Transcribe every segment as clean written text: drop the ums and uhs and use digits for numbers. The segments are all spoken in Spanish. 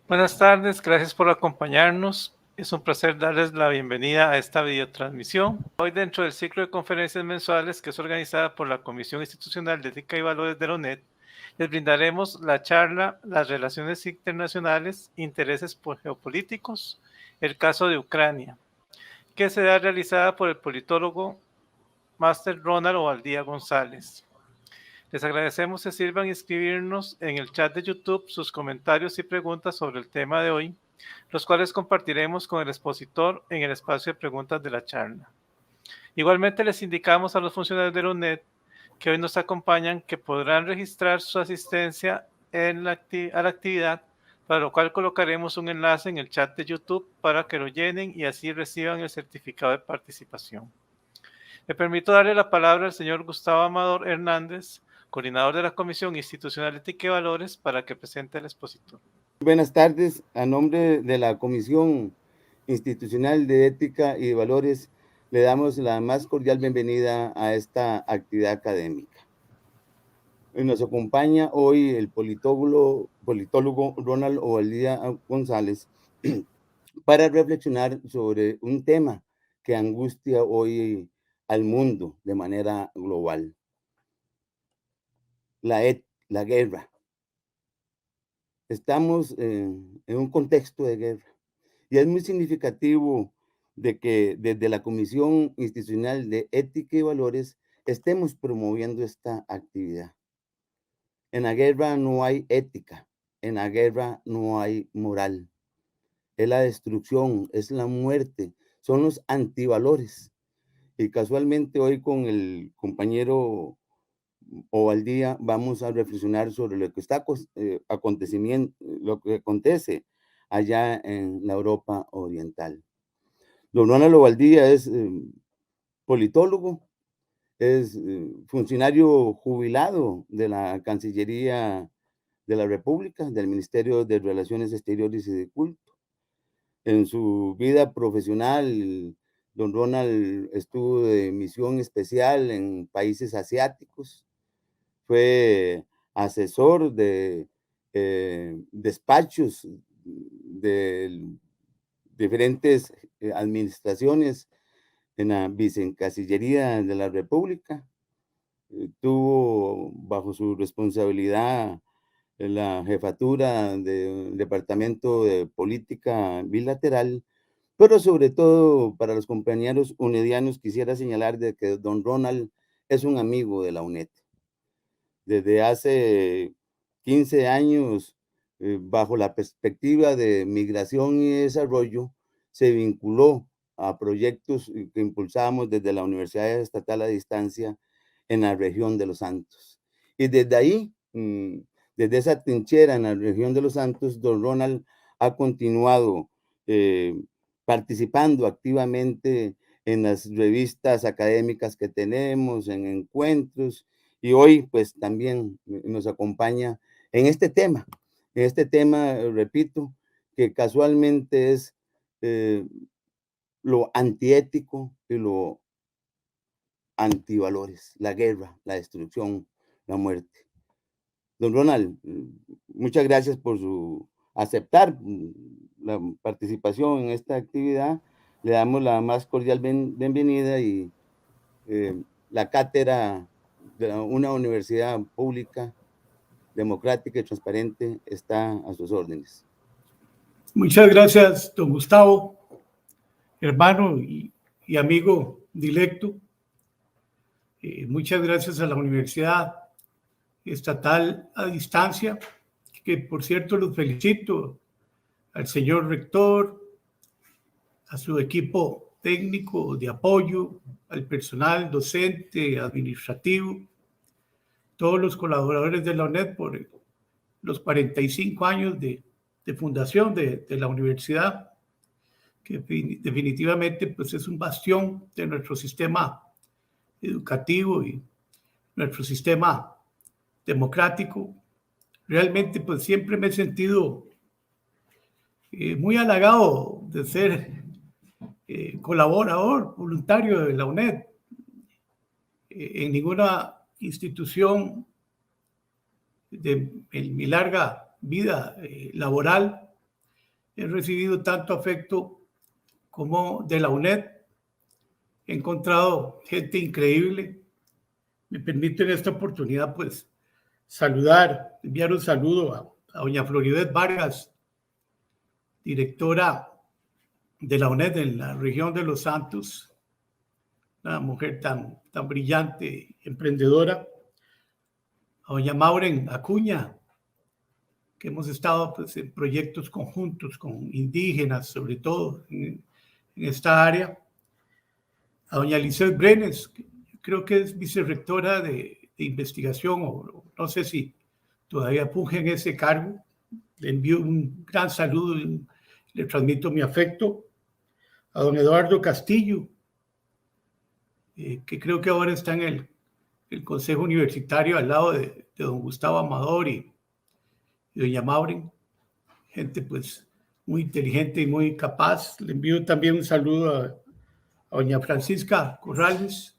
Buenas tardes, gracias por acompañarnos. Es un placer darles la bienvenida a esta videotransmisión. Hoy, dentro del ciclo de conferencias mensuales que es organizada por la Comisión Institucional de Ética y Valores de la UNED, les brindaremos la charla Las relaciones internacionales, intereses geopolíticos, el caso de Ucrania, que será realizada por el politólogo Máster Ronald Ovaldía González. Les agradecemos que sirvan inscribirnos en el chat de YouTube sus comentarios y preguntas sobre el tema de hoy, los cuales compartiremos con el expositor en el espacio de preguntas de la charla. Igualmente les indicamos a los funcionarios de la UNED que hoy nos acompañan que podrán registrar su asistencia a la actividad, para lo cual colocaremos un enlace en el chat de YouTube para que lo llenen y así reciban el certificado de participación. Me permito darle la palabra al señor Gustavo Amador Hernández, coordinador de la Comisión Institucional de Ética y Valores, para que presente al expositor. Buenas tardes. A nombre de la Comisión Institucional de Ética y Valores, le damos la más cordial bienvenida a esta actividad académica. Nos acompaña hoy el politólogo Ronald Ovaldía González para reflexionar sobre un tema que angustia hoy al mundo de manera global: la guerra. Estamos en un contexto de guerra y es muy significativo de que desde la Comisión Institucional de Ética y Valores estemos promoviendo esta actividad. En la guerra no hay ética, en la guerra no hay moral. Es la destrucción, es la muerte, son los antivalores. Y casualmente hoy con el compañero Ovaldía vamos a reflexionar sobre lo que está lo que acontece allá en la Europa Oriental. Don Ronald Ovaldía es politólogo, es funcionario jubilado de la Cancillería de la República, del Ministerio de Relaciones Exteriores y de Culto. En su vida profesional, don Ronald estuvo de misión especial en países asiáticos, fue asesor de despachos de diferentes administraciones en la Vicecancillería de la República. Tuvo bajo su responsabilidad la jefatura del Departamento de Política Bilateral, pero sobre todo para los compañeros unedianos quisiera señalar de que don Ronald es un amigo de la UNED. Desde hace 15 años, bajo la perspectiva de migración y desarrollo, se vinculó a proyectos que impulsamos desde la Universidad Estatal a Distancia en la región de Los Santos. Y desde ahí, desde esa trinchera en la región de Los Santos, don Ronald ha continuado participando activamente en las revistas académicas que tenemos, en encuentros, y hoy pues también nos acompaña en este tema, repito, que casualmente es lo antiético y lo antivalores, la guerra, la destrucción, la muerte. Don Ronald, muchas gracias por aceptar la participación en esta actividad. Le damos la más cordial bienvenida y la cátedra de una universidad pública, democrática y transparente está a sus órdenes. Muchas gracias, don Gustavo, hermano y amigo directo. Muchas gracias a la Universidad Estatal a Distancia, que por cierto los felicito, al señor rector, a su equipo técnico de apoyo, al personal docente, administrativo, todos los colaboradores de la UNED por los 45 años de fundación de la universidad, que definitivamente pues, es un bastión de nuestro sistema educativo y nuestro sistema democrático. Realmente pues siempre me he sentido muy halagado de ser colaborador voluntario de la UNED. En ninguna institución de mi larga vida laboral he recibido tanto afecto como de la UNED. He encontrado gente increíble. Me permito en esta oportunidad, pues, enviar un saludo a doña Floribet Vargas, directora de la UNED en la región de Los Santos, una mujer tan brillante, emprendedora, a doña Mauren Acuña, que hemos estado, pues, en proyectos conjuntos con indígenas, sobre todo en esta área, a doña Lizeth Brenes, que creo que es vicerrectora de investigación, o no sé si todavía funge en ese cargo. Le envío un gran saludo y le transmito mi afecto. A don Eduardo Castillo, que creo que ahora está en el Consejo Universitario al lado de don Gustavo Amador y doña Mauren, gente pues muy inteligente y muy capaz. Le envío también un saludo a doña Francisca Corrales,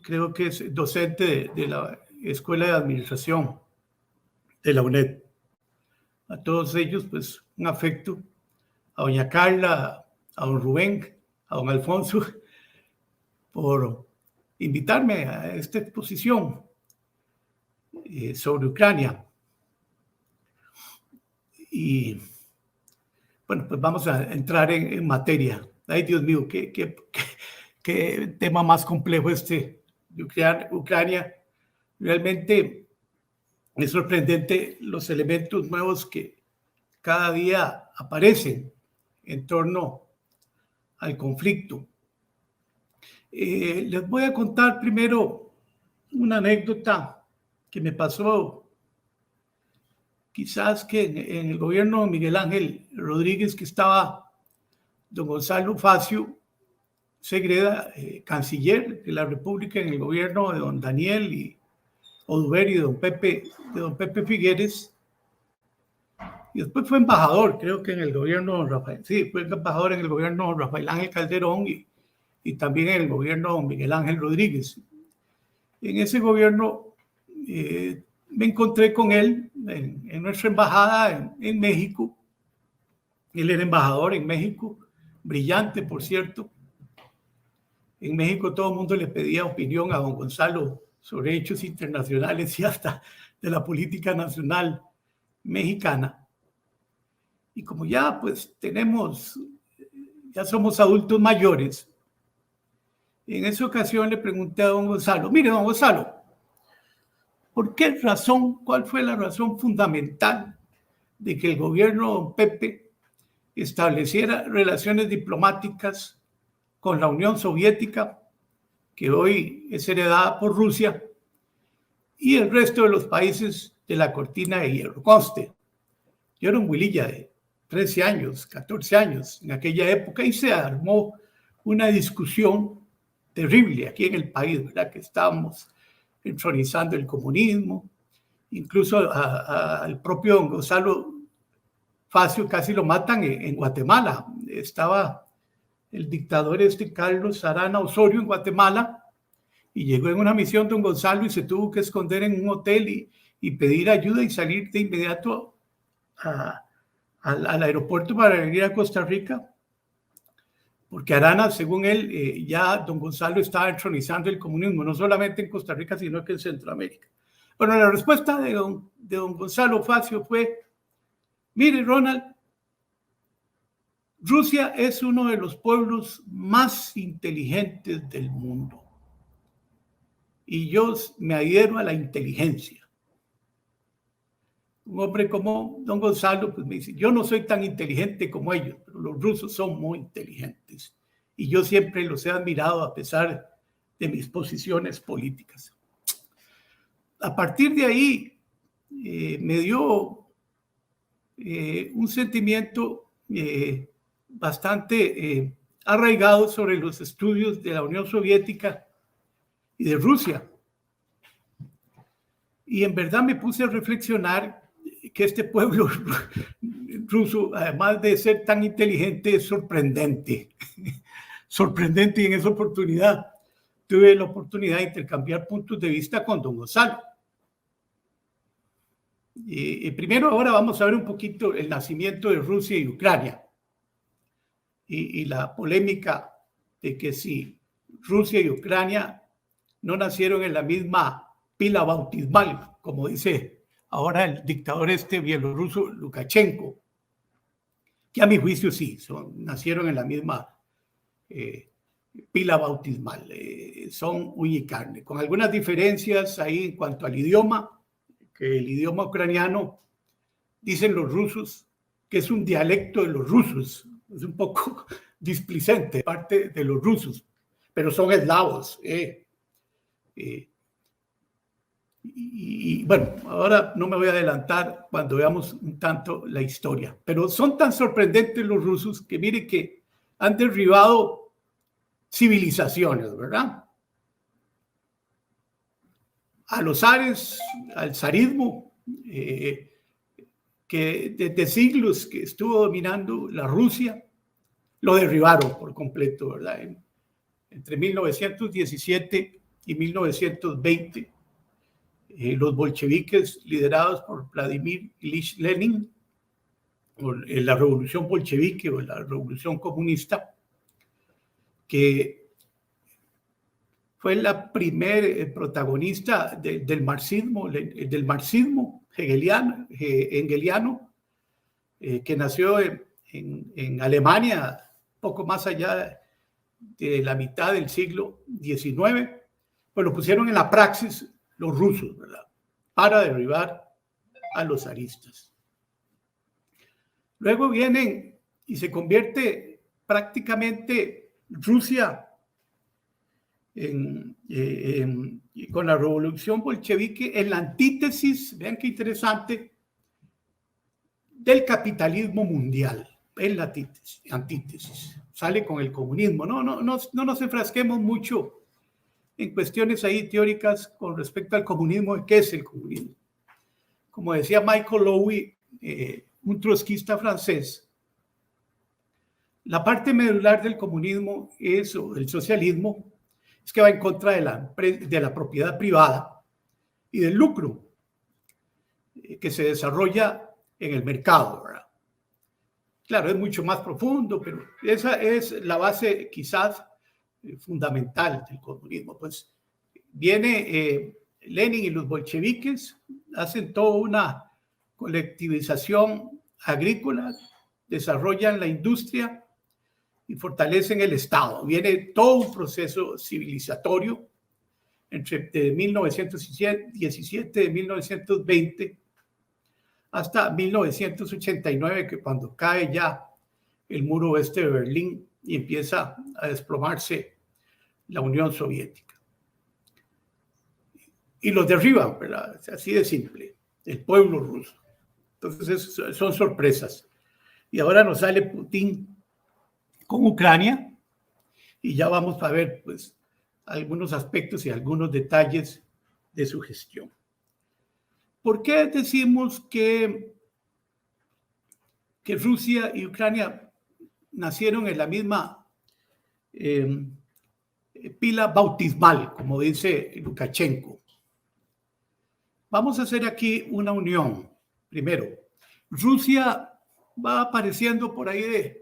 creo que es docente de la Escuela de Administración de la UNED. A todos ellos, pues, un afecto. A doña Carla, a don Rubén, a don Alfonso, por invitarme a esta exposición sobre Ucrania. Y, bueno, pues vamos a entrar en materia. Ay, Dios mío, qué tema más complejo este de Ucrania. Realmente es sorprendente los elementos nuevos que cada día aparecen en torno al conflicto. Les voy a contar primero una anécdota que me pasó quizás que en el gobierno de Miguel Ángel Rodríguez, que estaba don Gonzalo Facio Segreda, canciller de la República en el gobierno de don Daniel y Oduber y de don Pepe Figueres, y después fue embajador, creo que en el gobierno de don Rafael, sí, fue embajador en el gobierno de don Rafael Ángel Calderón y también en el gobierno de don Miguel Ángel Rodríguez. En ese gobierno me encontré con él en nuestra embajada en México. Él era embajador en México, brillante, por cierto. En México todo el mundo le pedía opinión a don Gonzalo sobre hechos internacionales y hasta de la política nacional mexicana. Y como ya pues ya somos adultos mayores, en esa ocasión le pregunté a don Gonzalo, mire don Gonzalo, ¿cuál fue la razón fundamental de que el gobierno de don Pepe estableciera relaciones diplomáticas con la Unión Soviética, que hoy es heredada por Rusia, y el resto de los países de la cortina de hierro? Conste, yo era un huililla de 13 años, 14 años en aquella época y se armó una discusión terrible aquí en el país, ¿verdad? Que estábamos entronizando el comunismo, incluso al propio don Gonzalo Facio casi lo matan en Guatemala. Estaba el dictador Carlos Arana Osorio en Guatemala y llegó en una misión don Gonzalo y se tuvo que esconder en un hotel y pedir ayuda y salir de inmediato al aeropuerto para venir a Costa Rica, porque Arana, según él, ya don Gonzalo estaba entronizando el comunismo, no solamente en Costa Rica, sino que en Centroamérica. Bueno, la respuesta de don Gonzalo Facio fue, mire Ronald, Rusia es uno de los pueblos más inteligentes del mundo y yo me adhiero a la inteligencia. Un hombre como don Gonzalo pues me dice, yo no soy tan inteligente como ellos, pero los rusos son muy inteligentes y yo siempre los he admirado a pesar de mis posiciones políticas. A partir de ahí me dio un sentimiento bastante arraigado sobre los estudios de la Unión Soviética y de Rusia. Y en verdad me puse a reflexionar que este pueblo ruso, además de ser tan inteligente, es sorprendente. Sorprendente, y en esa oportunidad tuve la oportunidad de intercambiar puntos de vista con don Gonzalo. Primero, ahora vamos a ver un poquito el nacimiento de Rusia y Ucrania y la polémica de que si Rusia y Ucrania no nacieron en la misma pila bautismal, como dice ahora el dictador bielorruso Lukashenko, que a mi juicio sí, nacieron en la misma pila bautismal, son uña y carne, con algunas diferencias ahí en cuanto al idioma, que el idioma ucraniano, dicen los rusos, que es un dialecto de los rusos, es un poco displicente, parte de los rusos, pero son eslavos. Y bueno, ahora no me voy a adelantar cuando veamos un tanto la historia, pero son tan sorprendentes los rusos que mire que han derribado civilizaciones, ¿verdad? A los zares, al zarismo, que desde siglos que estuvo dominando la Rusia, lo derribaron por completo, ¿verdad? Entre 1917 y 1920, los bolcheviques liderados por Vladimir Ilich Lenin, la revolución bolchevique o la revolución comunista, que fue la primer protagonista del marxismo hegeliano, que nació en Alemania, poco más allá de la mitad del siglo XIX, pues lo pusieron en la praxis los rusos, ¿verdad? Para derribar a los zaristas. Luego vienen y se convierte prácticamente Rusia con la revolución bolchevique en la antítesis, vean qué interesante, del capitalismo mundial. Es la antítesis. Sale con el comunismo. No nos enfrasquemos mucho en cuestiones ahí teóricas con respecto al comunismo. ¿Qué es el comunismo? Como decía Michael Lowy, un trotskista francés, la parte medular del comunismo o del socialismo es que va en contra de la propiedad privada y del lucro que se desarrolla en el mercado, ¿verdad? Claro, es mucho más profundo, pero esa es la base quizás fundamental del comunismo. Pues viene Lenin y los bolcheviques, hacen toda una colectivización agrícola, desarrollan la industria y fortalecen el Estado. Viene todo un proceso civilizatorio de 1917, de 1920, hasta 1989, que cuando cae ya el muro oeste de Berlín y empieza a desplomarse la Unión Soviética. Y los derriban, ¿verdad? Así de simple, el pueblo ruso. Entonces son sorpresas. Y ahora nos sale Putin con Ucrania y ya vamos a ver pues algunos aspectos y algunos detalles de su gestión. ¿Por qué decimos que Rusia y Ucrania nacieron en la misma pila bautismal, como dice Lukashenko? Vamos a hacer aquí una unión. Primero, Rusia va apareciendo por ahí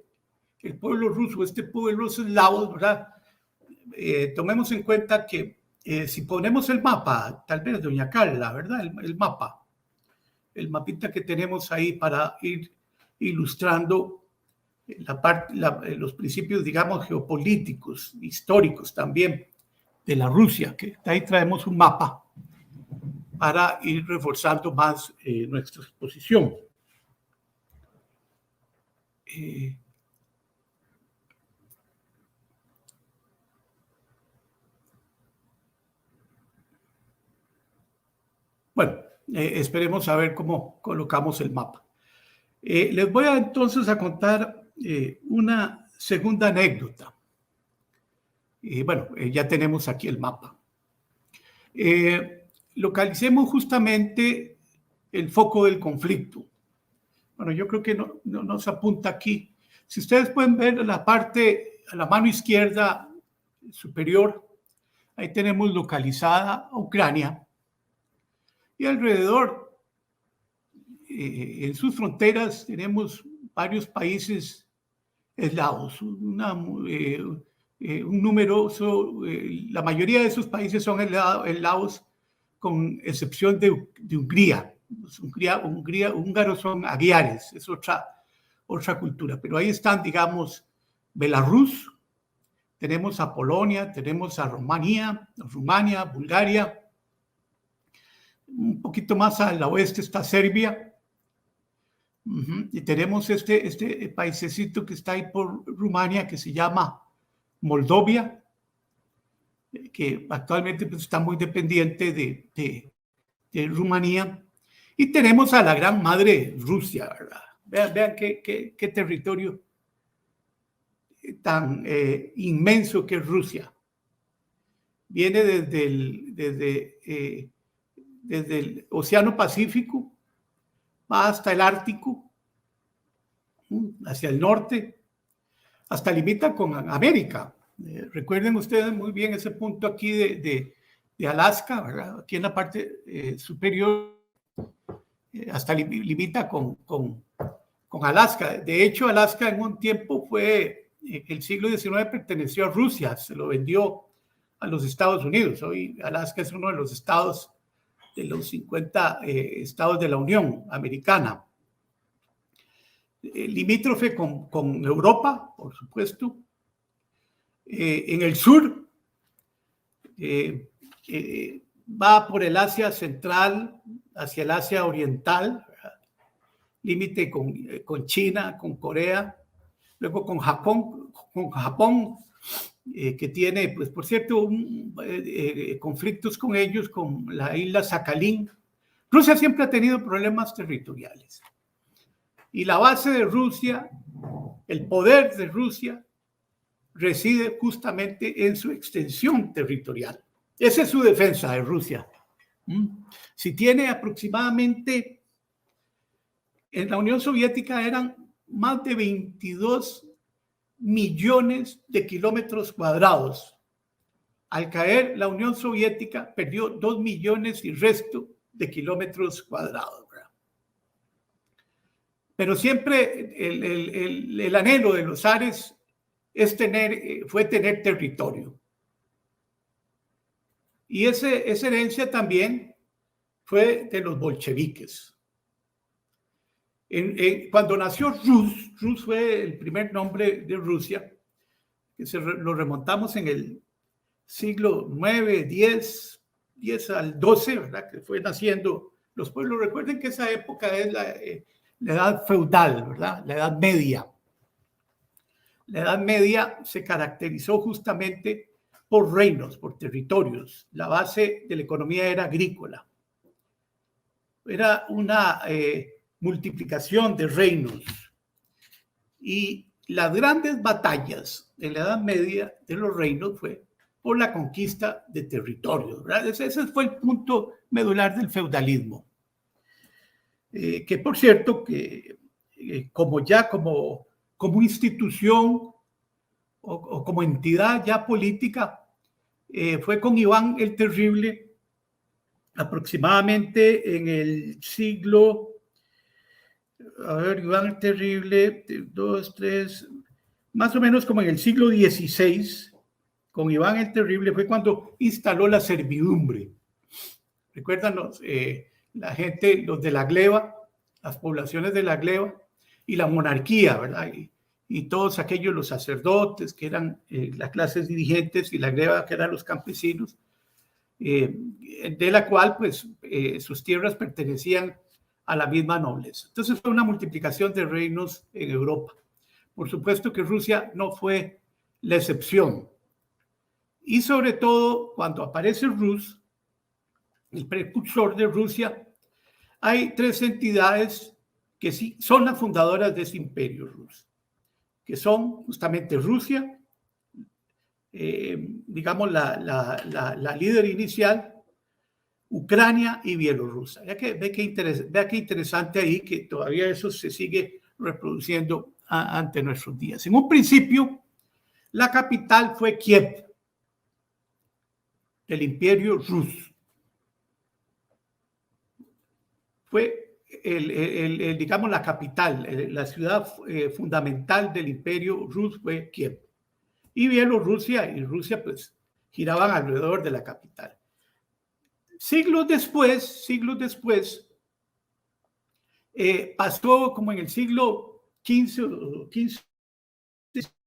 el pueblo ruso, este pueblo eslavo, ¿verdad? Tomemos en cuenta que si ponemos el mapa, tal vez doña Carla, ¿verdad? El mapita que tenemos ahí para ir ilustrando los principios, digamos, geopolíticos, históricos también de la Rusia, que ahí traemos un mapa para ir reforzando más nuestra exposición. Bueno, esperemos a ver cómo colocamos el mapa. Les voy entonces a contar una segunda anécdota. Bueno, ya tenemos aquí el mapa. Localicemos justamente el foco del conflicto. Bueno, yo creo que no nos apunta aquí. Si ustedes pueden ver la parte a la mano izquierda superior, ahí tenemos localizada Ucrania y alrededor en sus fronteras tenemos varios países eslavos, un numeroso, la mayoría de esos países son eslavos, con excepción de Hungría. Los húngaros son aguiares, es otra cultura, pero ahí están, digamos, Belarus, tenemos a Polonia, tenemos a Rumania, Bulgaria, un poquito más al oeste está Serbia, y tenemos este paisecito que está ahí por Rumania que se llama Moldovia, que actualmente pues, está muy dependiente de Rumanía, y tenemos a la gran madre Rusia, ¿verdad? Vean qué territorio tan inmenso que es Rusia. Viene desde el Océano Pacífico, va hasta el Ártico, hacia el norte, hasta limita con América. Recuerden ustedes muy bien ese punto aquí de Alaska, ¿verdad? Aquí en la parte superior, hasta limita con Alaska. De hecho, Alaska en un tiempo fue, el siglo XIX perteneció a Rusia, se lo vendió a los Estados Unidos. Hoy Alaska es uno de los estados, de los 50 estados de la Unión Americana. Limítrofe con Europa, por supuesto. En el sur va por el Asia Central hacia el Asia Oriental, límite con China, con Corea, luego con Japón, que tiene, pues por cierto, conflictos con ellos, con la isla Sakhalín. Rusia siempre ha tenido problemas territoriales. Y la base de Rusia, el poder de Rusia, reside justamente en su extensión territorial. Esa es su defensa de Rusia. Si tiene aproximadamente, en la Unión Soviética eran más de 22 millones de kilómetros cuadrados. Al caer la Unión Soviética perdió 2 millones y resto de kilómetros cuadrados. ¿Verdad? Pero siempre el anhelo de los zares fue tener territorio. Y esa herencia también fue de los bolcheviques. Cuando nació Rus fue el primer nombre de Rusia, que lo remontamos en el siglo IX, X al XII, ¿verdad? Que fue naciendo los pueblos. Recuerden que esa época es la edad feudal, ¿verdad? La edad media. La Edad Media se caracterizó justamente por reinos, por territorios. La base de la economía era agrícola. Era una multiplicación de reinos. Y las grandes batallas en la Edad Media de los reinos fue por la conquista de territorios, ¿verdad? Ese fue el punto medular del feudalismo. Que por cierto, que como institución o como entidad ya política, fue con Iván el Terrible aproximadamente en el siglo, Iván el Terrible, 2, 3, más o menos como en el siglo XVI, con Iván el Terrible fue cuando instaló la servidumbre. Recuerdan la gente, los de la gleba, las poblaciones de la gleba y la monarquía, ¿verdad? Y todos aquellos, los sacerdotes, que eran las clases dirigentes, y la gleba, que eran los campesinos, de la cual, pues, sus tierras pertenecían a la misma nobleza. Entonces fue una multiplicación de reinos en Europa. Por supuesto que Rusia no fue la excepción. Y sobre todo, cuando aparece Rus, el precursor de Rusia, hay 3 entidades que sí son las fundadoras de ese imperio Rus, que son justamente Rusia, digamos la líder inicial, Ucrania y Bielorrusia. Vea qué interesante ahí, que todavía eso se sigue reproduciendo ante nuestros días. En un principio, la capital fue Kiev, del imperio Rus. digamos, la capital, la ciudad fundamental del imperio ruso fue Kiev. Y Bielorrusia y Rusia pues giraban alrededor de la capital. Siglos después, pasó como en el siglo XV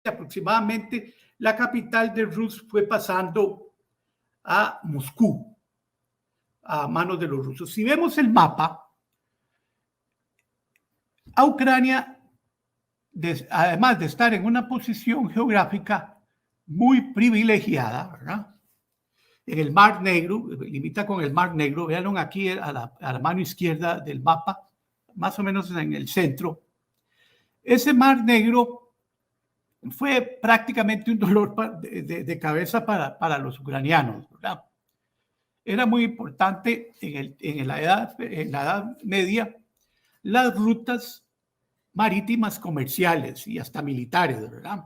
aproximadamente, la capital de Rusia fue pasando a Moscú, a manos de los rusos. Si vemos el mapa, a Ucrania, además de estar en una posición geográfica muy privilegiada, ¿verdad?, en el Mar Negro, limita con el Mar Negro, véanlo aquí a la mano izquierda del mapa, más o menos en el centro. Ese Mar Negro fue prácticamente un dolor de cabeza para los ucranianos, ¿verdad? Era muy importante en la Edad Media las rutas marítimas comerciales y hasta militares, ¿verdad?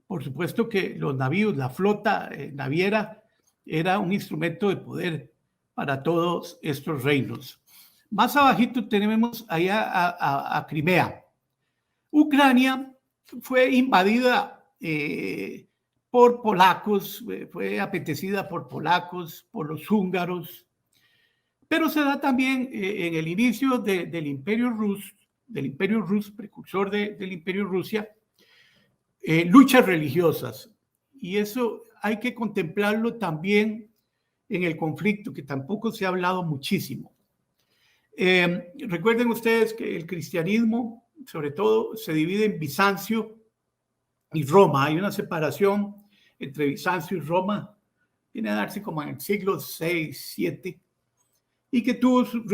Por supuesto que los navíos, la flota naviera, era un instrumento de poder para todos estos reinos. Más abajito tenemos allá a Crimea. Ucrania fue invadida por polacos, fue apetecida por polacos, por los húngaros, pero se da también en el inicio del Imperio Rus, precursor del Imperio Rusia, luchas religiosas. Y eso hay que contemplarlo también en el conflicto, que tampoco se ha hablado muchísimo. Recuerden ustedes que el cristianismo, sobre todo, se divide en Bizancio y Roma. Hay una separación entre Bizancio y Roma, viene a darse como en el siglo VI, VII, y que tuvo sus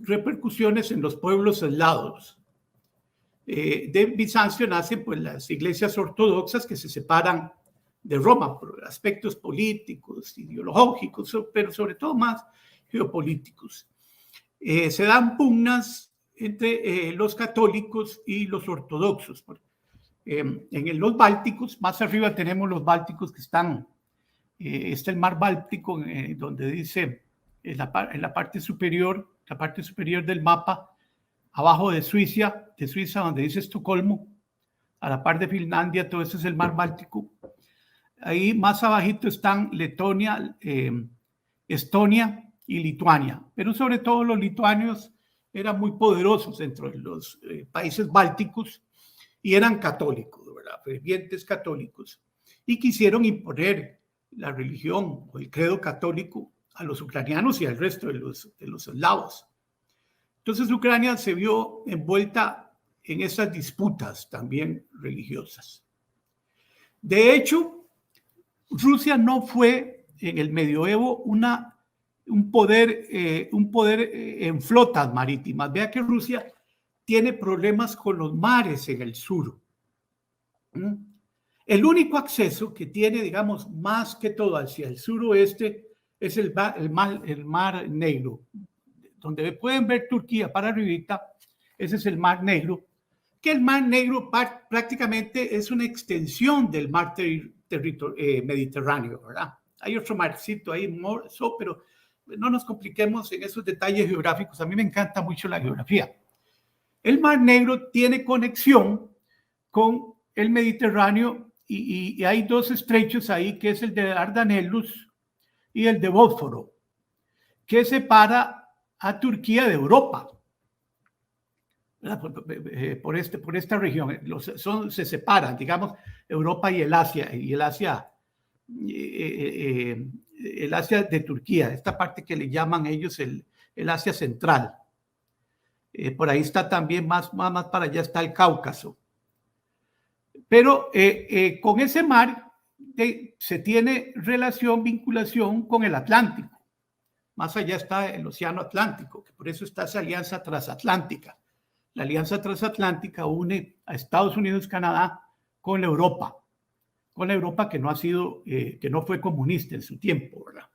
repercusiones en los pueblos aislados. De Bizancio nacen pues las iglesias ortodoxas que se separan de Roma por aspectos políticos, ideológicos, pero sobre todo más geopolíticos. Se dan pugnas entre los católicos y los ortodoxos. En los Bálticos, más arriba tenemos los Bálticos que están, está el mar Báltico, donde dice en la parte superior del mapa, abajo de Suiza, donde dice Estocolmo, a la par de Finlandia, todo eso es el mar Báltico. Ahí más abajito están Letonia, Estonia y Lituania, pero sobre todo los lituanos eran muy poderosos dentro de los países bálticos y eran católicos, ¿verdad?, fervientes católicos, y quisieron imponer la religión o el credo católico a los ucranianos y al resto de los eslavos. Entonces Ucrania se vio envuelta en esas disputas también religiosas. De hecho, Rusia no fue en el medioevo un poder en flotas marítimas. Vea que Rusia tiene problemas con los mares en el sur. El único acceso que tiene, digamos, más que todo hacia el suroeste es el Mar Negro. Donde pueden ver Turquía para arribita, ese es el Mar Negro, que el Mar Negro prácticamente es una extensión del mar Mediterráneo, ¿verdad? Hay otro marcito ahí, pero no nos compliquemos en esos detalles geográficos. A mí me encanta mucho la geografía. El Mar Negro tiene conexión con el Mediterráneo y hay dos estrechos ahí, que es el de Dardanelos y el de Bósforo, que separa a Turquía de Europa, por esta región. Se separan, digamos, Europa y el Asia de Turquía, esta parte que le llaman ellos el Asia Central. Por ahí está también, más para allá está el Cáucaso. Pero con ese mar se tiene vinculación con el Atlántico. Más allá está el Océano Atlántico, que por eso está esa alianza transatlántica. La alianza transatlántica une a Estados Unidos y Canadá con Europa que no fue comunista en su tiempo, ¿verdad?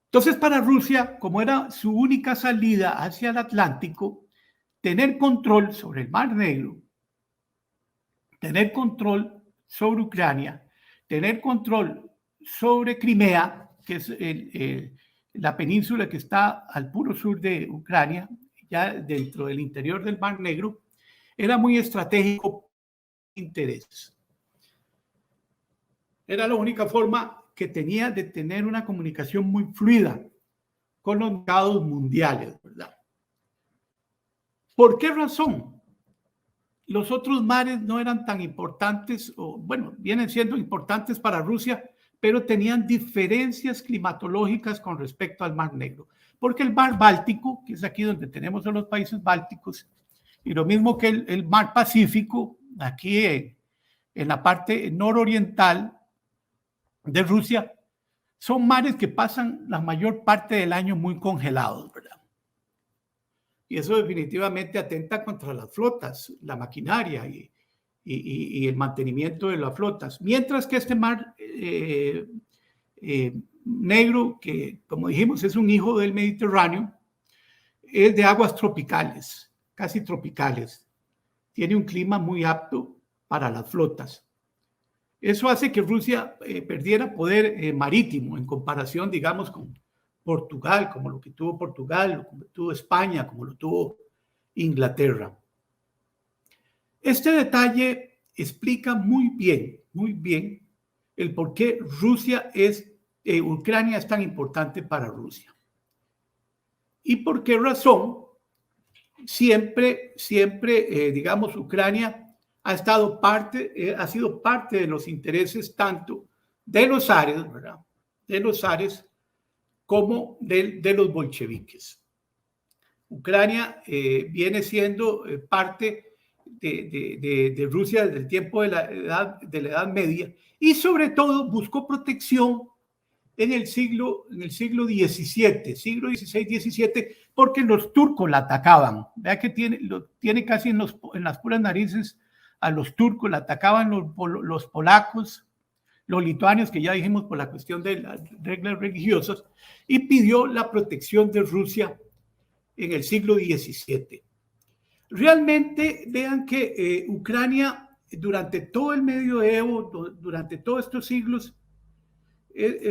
Entonces, para Rusia, como era su única salida hacia el Atlántico, tener control sobre el Mar Negro, tener control sobre Ucrania, tener control sobre Crimea, que es la península que está al puro sur de Ucrania, ya dentro del interior del Mar Negro, era muy estratégico intereses. Era la única forma que tenía de tener una comunicación muy fluida con los mercados mundiales, ¿verdad? ¿Por qué razón? Los otros mares no eran tan importantes, o bueno, vienen siendo importantes para Rusia, pero tenían diferencias climatológicas con respecto al Mar Negro. Porque el Mar Báltico, que es aquí donde tenemos a los países bálticos, y lo mismo que el Mar Pacífico, aquí en la parte nororiental de Rusia, son mares que pasan la mayor parte del año muy congelados, ¿verdad? Y eso definitivamente atenta contra las flotas, la maquinaria y el mantenimiento de las flotas. Mientras que este mar negro, que como dijimos es un hijo del Mediterráneo, es de aguas tropicales, casi tropicales. Tiene un clima muy apto para las flotas. Eso hace que Rusia perdiera poder marítimo en comparación, digamos, con Portugal, como lo que tuvo Portugal, como lo tuvo España, como lo tuvo Inglaterra. Este detalle explica muy bien el por qué Ucrania es tan importante para Rusia. Y por qué razón siempre, digamos, Ucrania ha sido parte de los intereses tanto de los zares, ¿verdad? De los zares como de los bolcheviques. Ucrania viene siendo parte de Rusia desde el tiempo de la Edad Media y sobre todo buscó protección en el siglo XVII, siglo XVI-XVII, porque los turcos la atacaban. Vea que tiene casi en las puras narices a los turcos, la atacaban los polacos, los lituanios, que ya dijimos por la cuestión de las reglas religiosas, y pidió la protección de Rusia en el siglo XVII. Realmente vean que Ucrania durante todo el medioevo, durante todos estos siglos,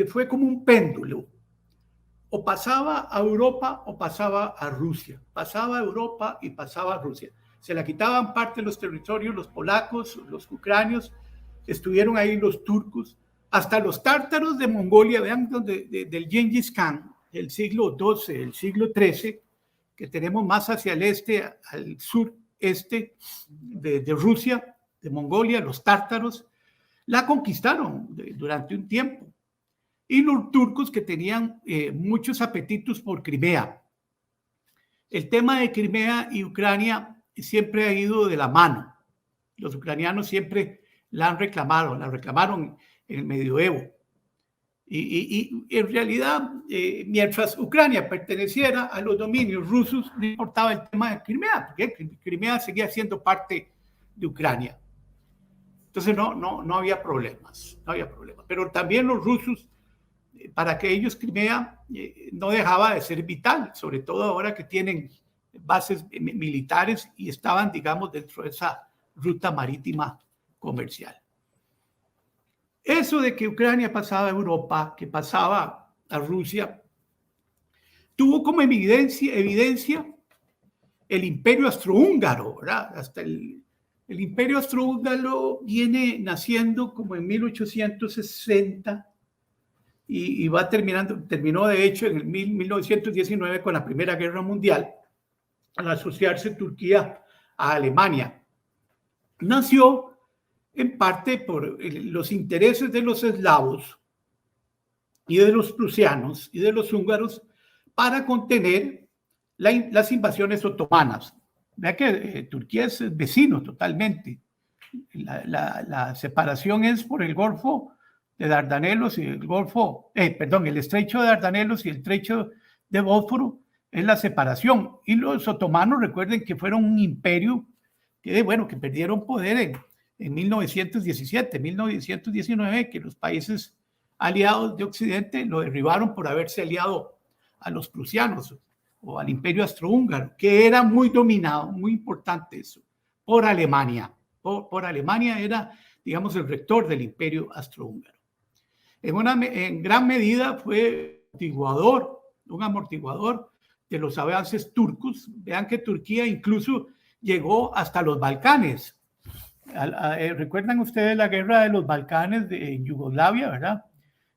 fue como un péndulo. O pasaba a Europa o pasaba a Rusia. Pasaba a Europa y pasaba a Rusia. Se la quitaban parte de los territorios los polacos, los ucranios, estuvieron ahí los turcos, hasta los tártaros de Mongolia, vean, del Gengis Khan, del siglo XII, del siglo XIII, que tenemos más hacia el este, al sureste de Rusia, de Mongolia, los tártaros, la conquistaron durante un tiempo. Y los turcos que tenían muchos apetitos por Crimea. El tema de Crimea y Ucrania siempre ha ido de la mano. Los ucranianos siempre la reclamaron en el medioevo. Y en realidad, mientras Ucrania perteneciera a los dominios rusos, no importaba el tema de Crimea, porque Crimea seguía siendo parte de Ucrania. Entonces no había problemas, Pero también los rusos, para que ellos Crimea no dejaba de ser vital, sobre todo ahora que tienen bases militares y estaban, digamos, dentro de esa ruta marítima comercial. Eso de que Ucrania pasaba a Europa, que pasaba a Rusia, tuvo como evidencia el Imperio Austrohúngaro, ¿verdad? Hasta el Imperio Austrohúngaro viene naciendo como en 1860 y terminó de hecho en el 1919 con la Primera Guerra Mundial, al asociarse Turquía a Alemania. Nació en parte por los intereses de los eslavos y de los prusianos y de los húngaros para contener las invasiones otomanas. Vea que Turquía es vecino totalmente. La separación es por el Golfo de Dardanelos y el Estrecho de Dardanelos y el Estrecho de Bósforo es la separación. Y los otomanos, recuerden que fueron un imperio que perdieron poder en 1917, 1919, que los países aliados de Occidente lo derribaron por haberse aliado a los prusianos o al Imperio Austrohúngaro, que era muy dominado, muy importante eso, por Alemania. Por Alemania era, digamos, el rector del Imperio Austrohúngaro. En gran medida fue amortiguador un amortiguador de los avances turcos. Vean que Turquía incluso llegó hasta los Balcanes. ¿Recuerdan ustedes la guerra de los Balcanes en Yugoslavia, verdad?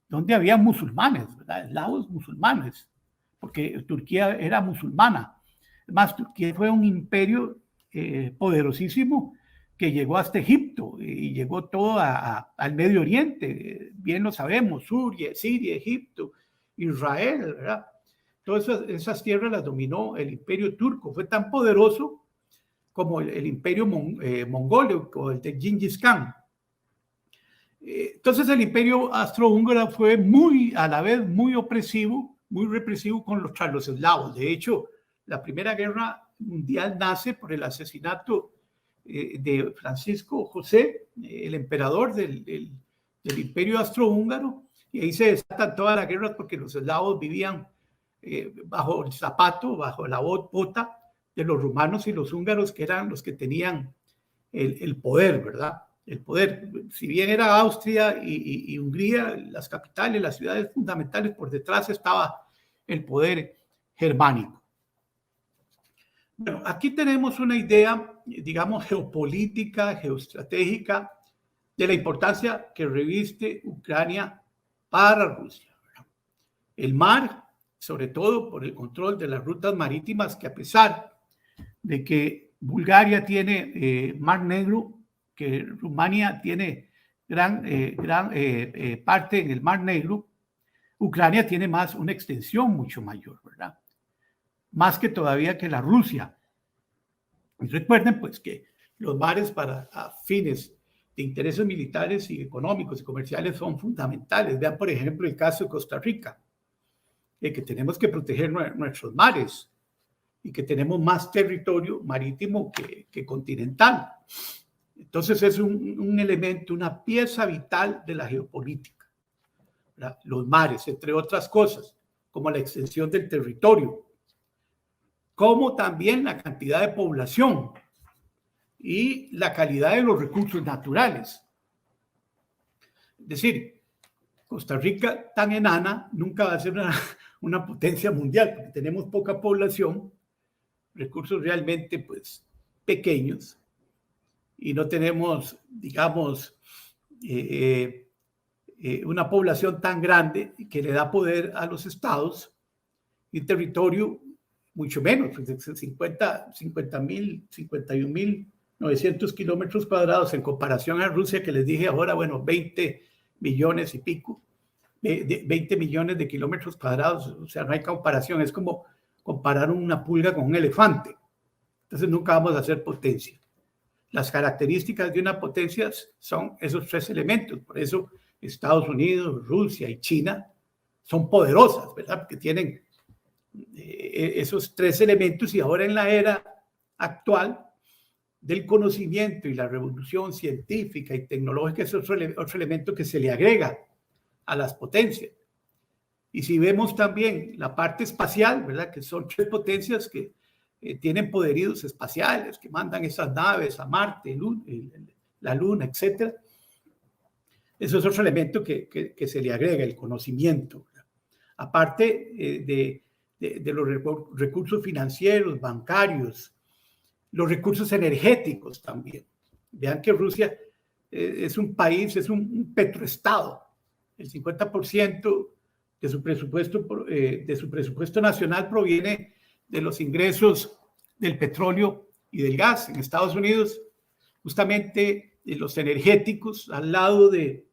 Donde había musulmanes, ¿verdad? Eslavos musulmanes, porque Turquía era musulmana. Además, Turquía fue un imperio poderosísimo que llegó hasta Egipto y llegó todo al Medio Oriente. Bien lo sabemos, Siria, Egipto, Israel, ¿verdad? Todas esas tierras las dominó el imperio turco. Fue tan poderoso como el imperio mongol o el de Gengis Khan. Entonces el imperio austrohúngaro fue a la vez muy opresivo, muy represivo contra los eslavos. De hecho, la Primera Guerra Mundial nace por el asesinato de Francisco José, el emperador del imperio austrohúngaro, y ahí se desatan todas las guerras porque los eslavos vivían bajo el zapato, bajo la bota de los rumanos y los húngaros, que eran los que tenían el poder, ¿verdad? El poder, si bien era Austria y Hungría, las capitales, las ciudades fundamentales, por detrás estaba el poder germánico. Bueno, aquí tenemos una idea, digamos, geopolítica, geoestratégica, de la importancia que reviste Ucrania para Rusia. El mar, sobre todo por el control de las rutas marítimas, que a pesar de que Bulgaria tiene Mar Negro, que Rumania tiene gran parte en el Mar Negro, Ucrania tiene más una extensión mucho mayor, ¿verdad? Más que todavía que la Rusia. Y recuerden pues que los mares para fines de intereses militares y económicos y comerciales son fundamentales. Vean por ejemplo el caso de Costa Rica, que tenemos que proteger nuestros mares y que tenemos más territorio marítimo que continental. Entonces es un elemento, una pieza vital de la geopolítica, ¿verdad? Los mares, entre otras cosas, como la extensión del territorio, como también la cantidad de población y la calidad de los recursos naturales. Es decir, Costa Rica, tan enana, nunca va a ser una potencia mundial, porque tenemos poca población, recursos realmente pues pequeños, y no tenemos, digamos, una población tan grande que le da poder a los estados, y territorio mucho menos, 51.900 kilómetros cuadrados en comparación a Rusia, que les dije ahora, bueno, 20 millones y pico, 20 millones de kilómetros cuadrados, o sea, no hay comparación, es como comparar una pulga con un elefante. Entonces nunca vamos a ser potencia. Las características de una potencia son esos tres elementos, por eso Estados Unidos, Rusia y China son poderosas, ¿verdad? Porque tienen esos tres elementos, y ahora en la era actual del conocimiento y la revolución científica y tecnológica es otro elemento que se le agrega a las potencias. Y si vemos también la parte espacial, ¿verdad? Que son tres potencias que tienen poderíos espaciales, que mandan esas naves a Marte, la Luna, etc. Eso es otro elemento que se le agrega, el conocimiento, ¿verdad? Aparte de los recursos financieros, bancarios, los recursos energéticos también. Vean que Rusia es un país, es un petroestado. El 50% de su presupuesto nacional proviene de los ingresos del petróleo y del gas. En Estados Unidos, justamente los energéticos, al lado de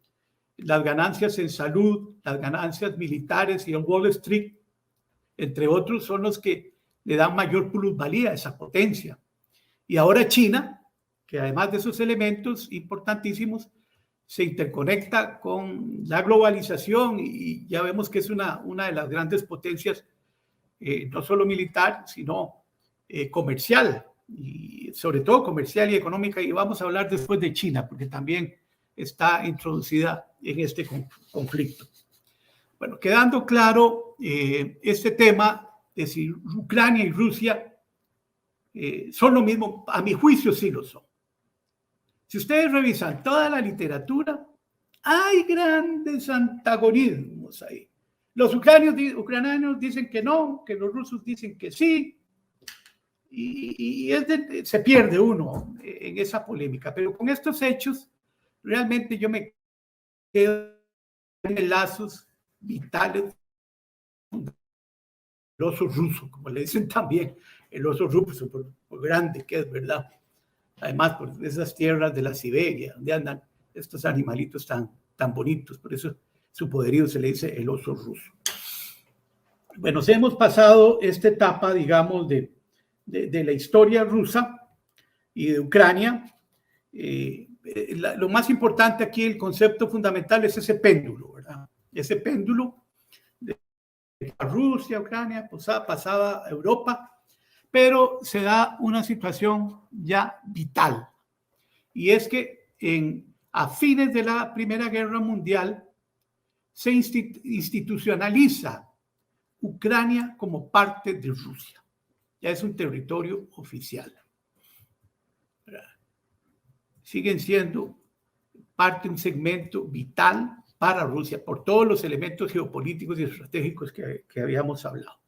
las ganancias en salud, las ganancias militares y el Wall Street, entre otros, son los que le dan mayor plusvalía a esa potencia. Y ahora China, que además de esos elementos importantísimos, se interconecta con la globalización, y ya vemos que es una de las grandes potencias, no solo militar, sino comercial, y sobre todo comercial y económica, y vamos a hablar después de China, porque también está introducida en este conflicto. Bueno, quedando claro este tema de si Ucrania y Rusia son lo mismo, a mi juicio sí lo son. Si ustedes revisan toda la literatura, hay grandes antagonismos ahí. Los ucranianos dicen que no, que los rusos dicen que sí, y se pierde uno en esa polémica. Pero con estos hechos, realmente yo me quedo en lazos vitales. El oso ruso, como le dicen también, el oso ruso, por grande que es, ¿verdad? Además, por esas tierras de la Siberia, donde andan estos animalitos tan bonitos, por eso su poderío se le dice el oso ruso. Bueno, hemos pasado esta etapa, digamos, de la historia rusa y de Ucrania. Lo más importante aquí, el concepto fundamental es ese péndulo, ¿verdad? Ese péndulo de Rusia, Ucrania, pasaba a Europa, pero se da una situación ya vital. Y es que a fines de la Primera Guerra Mundial se institucionaliza Ucrania como parte de Rusia. Ya es un territorio oficial. Siguen siendo parte de un segmento vital para Rusia por todos los elementos geopolíticos y estratégicos que habíamos hablado.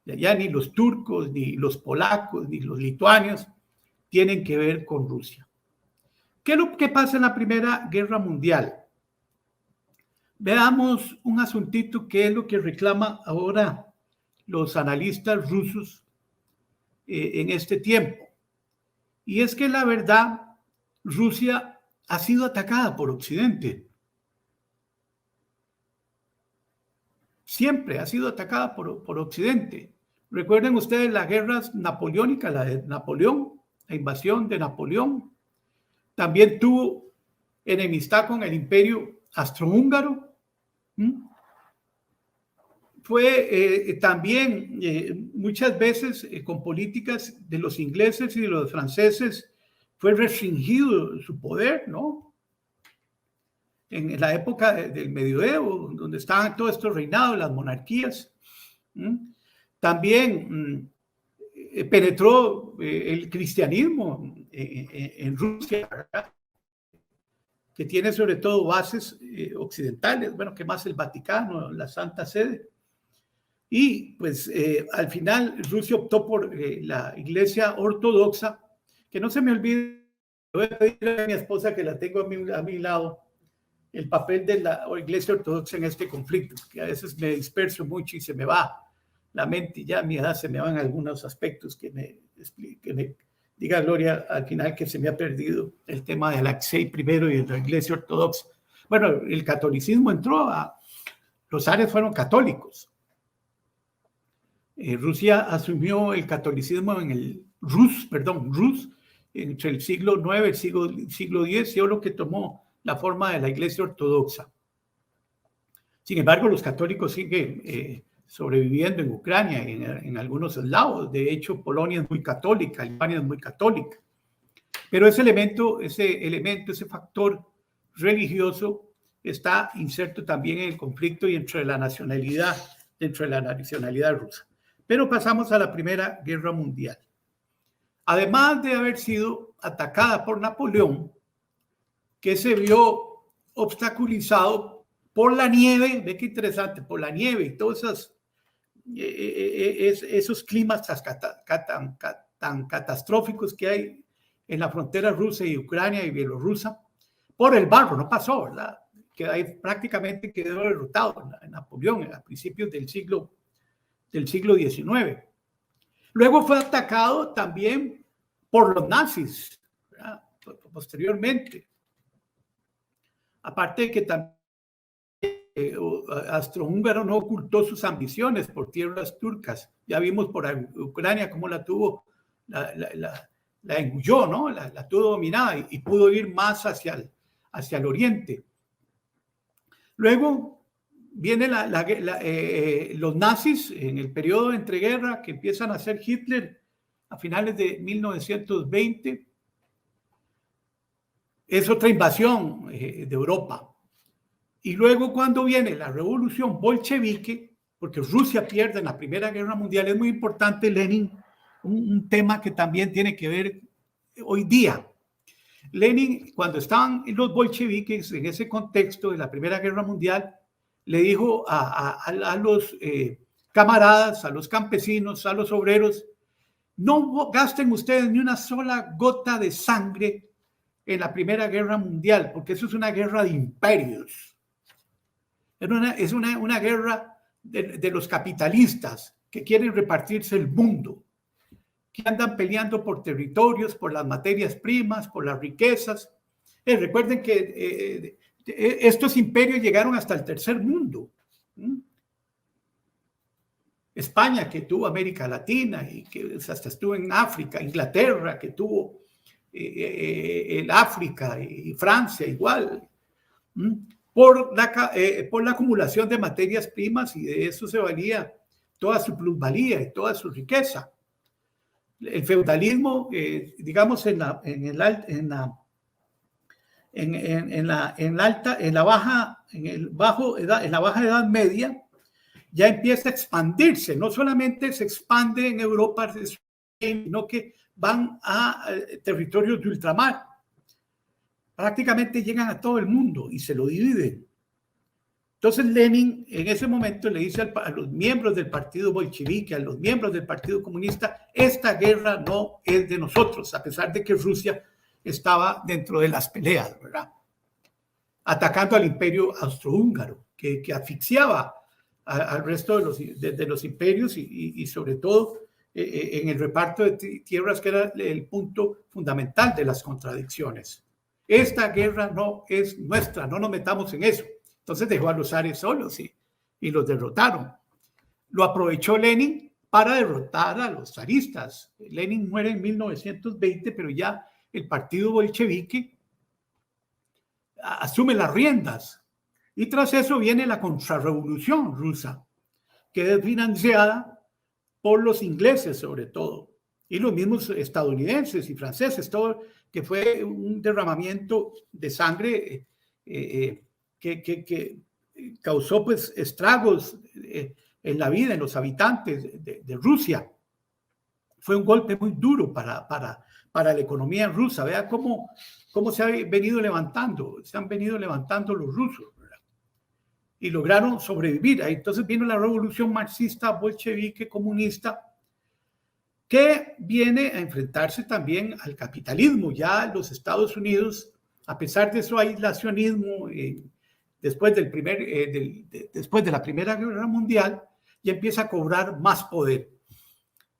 Ya ni los turcos, ni los polacos, ni los lituanos tienen que ver con Rusia. ¿Qué es lo que pasa en la Primera Guerra Mundial? Veamos un asuntito que es lo que reclama ahora los analistas rusos en este tiempo. Y es que la verdad, Rusia ha sido atacada por Occidente. Siempre ha sido atacada por Occidente. Recuerden ustedes las guerras napoleónicas, la de Napoleón, la invasión de Napoleón. También tuvo enemistad con el imperio austrohúngaro. Fue también muchas veces con políticas de los ingleses y de los franceses fue restringido su poder, ¿no? En la época del medioevo, donde estaban todos estos reinados, las monarquías. También penetró el cristianismo en Rusia, ¿verdad? Que tiene sobre todo bases occidentales, bueno, que más el Vaticano, la Santa Sede. Y pues al final Rusia optó por la Iglesia Ortodoxa, que no se me olvide, voy a pedir a mi esposa que la tengo a mi lado, el papel de la Iglesia Ortodoxa en este conflicto, que a veces me disperso mucho y se me va la mente y ya a mi edad se me van algunos aspectos que me diga Gloria al final que se me ha perdido el tema de Alexei primero y de la Iglesia Ortodoxa. Bueno, el catolicismo entró los zares fueron católicos. Rusia asumió el catolicismo en el Rus, entre el siglo IX y el siglo X, y lo que tomó la forma de la Iglesia Ortodoxa. Sin embargo, los católicos siguen sobreviviendo en Ucrania y en algunos lados. De hecho, Polonia es muy católica, Alemania es muy católica. Pero ese ese factor religioso está inserto también en el conflicto y dentro de la nacionalidad rusa. Pero pasamos a la Primera Guerra Mundial. Además de haber sido atacada por Napoleón, que se vio obstaculizado por la nieve, ve qué interesante, por la nieve y todos esos climas tan catastróficos que hay en la frontera rusa y Ucrania y Bielorrusia, por el barro, no pasó, ¿verdad? Que ahí prácticamente quedó derrotado en Napoleón a principios del siglo XIX. Luego fue atacado también por los nazis, ¿verdad? Posteriormente. Aparte de que también Austrohúngaro no ocultó sus ambiciones por tierras turcas. Ya vimos por Ucrania cómo la tuvo, la engulló, ¿no? La tuvo dominada y pudo ir más hacia el oriente. Luego viene los nazis en el periodo de entreguerra que empiezan a hacer Hitler a finales de 1920. Es otra invasión de Europa. Y luego cuando viene la revolución bolchevique, porque Rusia pierde en la Primera Guerra Mundial, es muy importante, Lenin, un tema que también tiene que ver hoy día. Lenin, cuando estaban los bolcheviques en ese contexto de la Primera Guerra Mundial, le dijo a los camaradas, a los campesinos, a los obreros: no gasten ustedes ni una sola gota de sangre en la Primera Guerra Mundial, porque eso es una guerra de imperios. Es una guerra de los capitalistas que quieren repartirse el mundo, que andan peleando por territorios, por las materias primas, por las riquezas. Recuerden que estos imperios llegaron hasta el tercer mundo. España, que tuvo América Latina y que hasta estuvo en África; Inglaterra, que tuvo el África, y Francia igual, por la acumulación de materias primas, y de eso se valía toda su plusvalía y toda su riqueza. El feudalismo, digamos, en la baja Edad Media, ya empieza a expandirse. No solamente se expande en Europa, sino que van a territorios de ultramar. Prácticamente llegan a todo el mundo y se lo dividen. Entonces Lenin en ese momento le dice a los miembros del partido bolchevique, a los miembros del partido comunista: esta guerra no es de nosotros, a pesar de que Rusia estaba dentro de las peleas, ¿verdad? Atacando al imperio austrohúngaro, que asfixiaba al resto de los imperios y sobre todo en el reparto de tierras, que era el punto fundamental de las contradicciones. Esta guerra no es nuestra, no nos metamos en eso. Entonces dejó a los zares solos y los derrotaron. Lo aprovechó Lenin para derrotar a los zaristas. Lenin muere en 1920, pero ya el partido bolchevique asume las riendas. Y tras eso viene la contrarrevolución rusa, que es financiada por los ingleses sobre todo, y los mismos estadounidenses y franceses, todo, que fue un derramamiento de sangre que causó pues estragos en la vida, en los habitantes de Rusia. Fue un golpe muy duro para la economía rusa. Vea cómo se ha venido levantando, se han venido levantando los rusos, ¿verdad? Y lograron sobrevivir. Entonces vino la revolución marxista, bolchevique, comunista, que viene a enfrentarse también al capitalismo. Ya los Estados Unidos, a pesar de su aislacionismo, después de la Primera Guerra Mundial, ya empieza a cobrar más poder.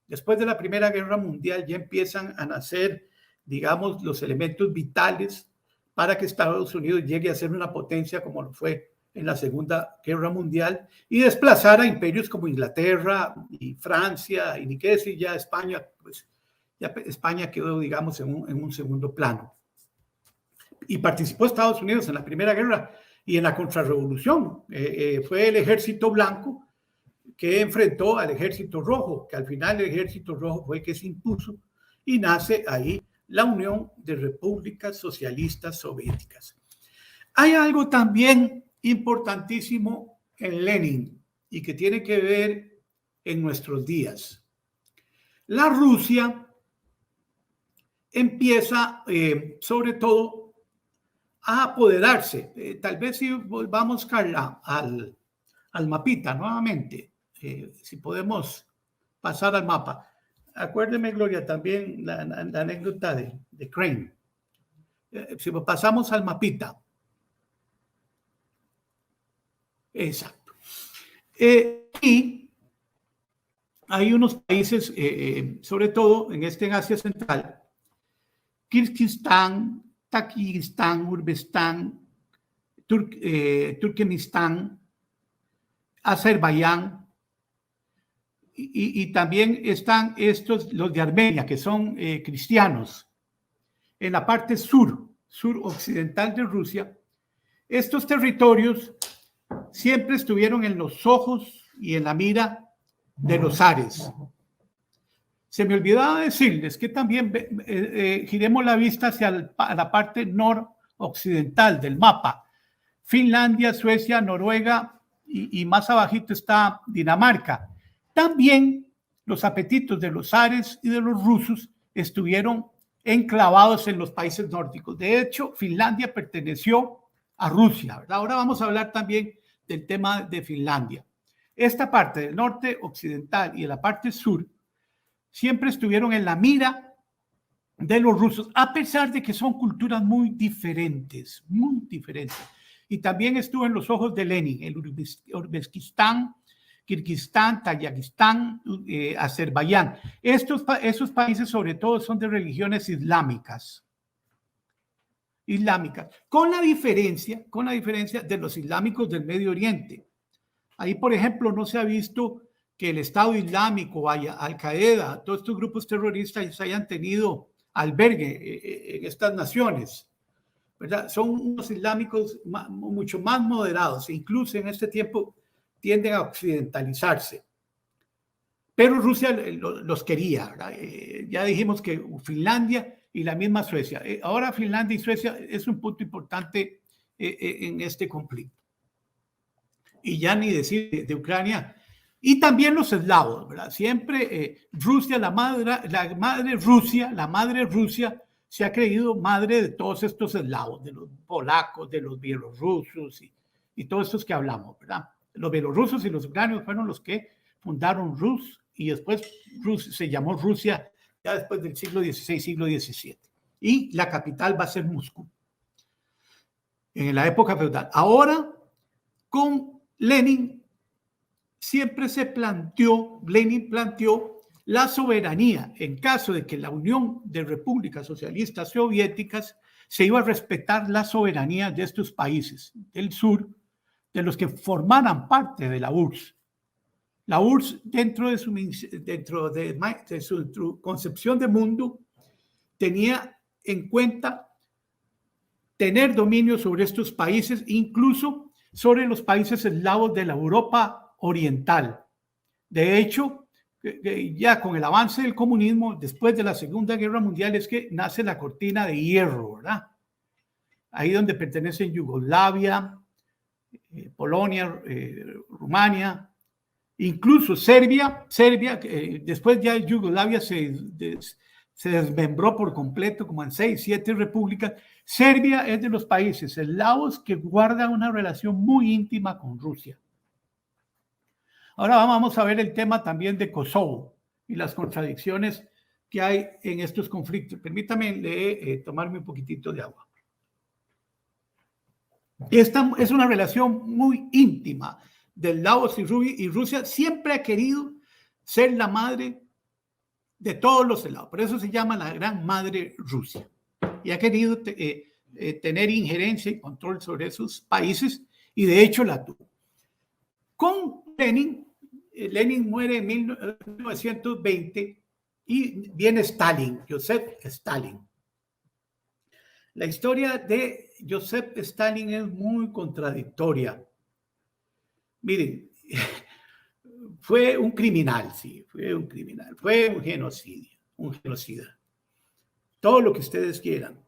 Después de la Primera Guerra Mundial ya empiezan a nacer, digamos, los elementos vitales para que Estados Unidos llegue a ser una potencia como lo fue en la Segunda Guerra Mundial, y desplazar a imperios como Inglaterra y Francia, y ni qué decir ya España. Pues ya España quedó, digamos, en un segundo plano. Y participó Estados Unidos en la Primera Guerra y en la contrarrevolución. Fue el Ejército Blanco que enfrentó al Ejército Rojo, que al final el Ejército Rojo fue el que se impuso, y nace ahí la Unión de Repúblicas Socialistas Soviéticas. Hay algo también importantísimo en Lenin y que tiene que ver en nuestros días. La Rusia empieza, sobre todo, a apoderarse. Tal vez si volvamos, Carla, al mapita nuevamente, si podemos pasar al mapa. Acuérdeme, Gloria, también la anécdota de Crane. Si pasamos al mapita. Exacto. Y hay unos países, sobre todo en Asia Central: Kirguistán, Tayikistán, Uzbekistán, Turkmenistán, Azerbaiyán, y también están los de Armenia, que son cristianos. En la parte suroccidental de Rusia, estos territorios siempre estuvieron en los ojos y en la mira de los zares. Se me olvidaba decirles que también giremos la vista hacia la parte noroccidental del mapa. Finlandia, Suecia, Noruega y más abajito está Dinamarca. También los apetitos de los zares y de los rusos estuvieron enclavados en los países nórdicos. De hecho, Finlandia perteneció a Rusia, ¿verdad? Ahora vamos a hablar también del tema de Finlandia. Esta parte del norte occidental y de la parte sur siempre estuvieron en la mira de los rusos, a pesar de que son culturas muy diferentes, muy diferentes. Y también estuvo en los ojos de Lenin, el Uzbekistán, Kirguistán, Tayikistán, Azerbaiyán. Esos países sobre todo son de religiones islámicas, con la diferencia de los islámicos del Medio Oriente. Ahí, por ejemplo, no se ha visto que el Estado Islámico, Al-Qaeda, todos estos grupos terroristas hayan tenido albergue en estas naciones, ¿verdad? Son unos islámicos mucho más moderados, e incluso en este tiempo tienden a occidentalizarse. Pero Rusia los quería, ¿verdad? Ya dijimos que Finlandia y la misma Suecia. Ahora Finlandia y Suecia es un punto importante en este conflicto. Y ya ni decir de Ucrania. Y también los eslavos, ¿verdad? Siempre Rusia, la madre Rusia se ha creído madre de todos estos eslavos, de los polacos, de los bielorrusos y todos estos que hablamos, ¿verdad? Los bielorrusos y los ucranianos fueron los que fundaron Rus y después se llamó Rusia ya después del siglo XVI, siglo XVII. Y la capital va a ser Moscú, en la época feudal. Ahora, con Lenin, siempre Lenin planteó la soberanía en caso de que la Unión de Repúblicas Socialistas Soviéticas se iba a respetar la soberanía de estos países del sur, de los que formaran parte de la URSS. La URSS, dentro de su concepción de mundo, tenía en cuenta tener dominio sobre estos países, incluso sobre los países eslavos de la Europa oriental. De hecho, ya con el avance del comunismo, después de la Segunda Guerra Mundial, es que nace la cortina de hierro, ¿verdad? Ahí donde pertenecen Yugoslavia, Polonia, Rumania, incluso Serbia, después ya Yugoslavia se desmembró por completo, como en 6, 7 repúblicas. Serbia es de los países eslavos que guardan una relación muy íntima con Rusia. Ahora vamos a ver el tema también de Kosovo y las contradicciones que hay en estos conflictos. Permítame tomarme un poquitito de agua. Esta es una relación muy íntima del Laos y Rusia. Siempre ha querido ser la madre de todos los eslavos. Por eso se llama la gran madre Rusia. Y ha querido tener injerencia y control sobre esos países, y de hecho la tuvo. Con Lenin muere en 1920 y viene Stalin, Joseph Stalin. La historia de Joseph Stalin es muy contradictoria. Miren, fue un criminal, sí, fue un genocida, todo lo que ustedes quieran,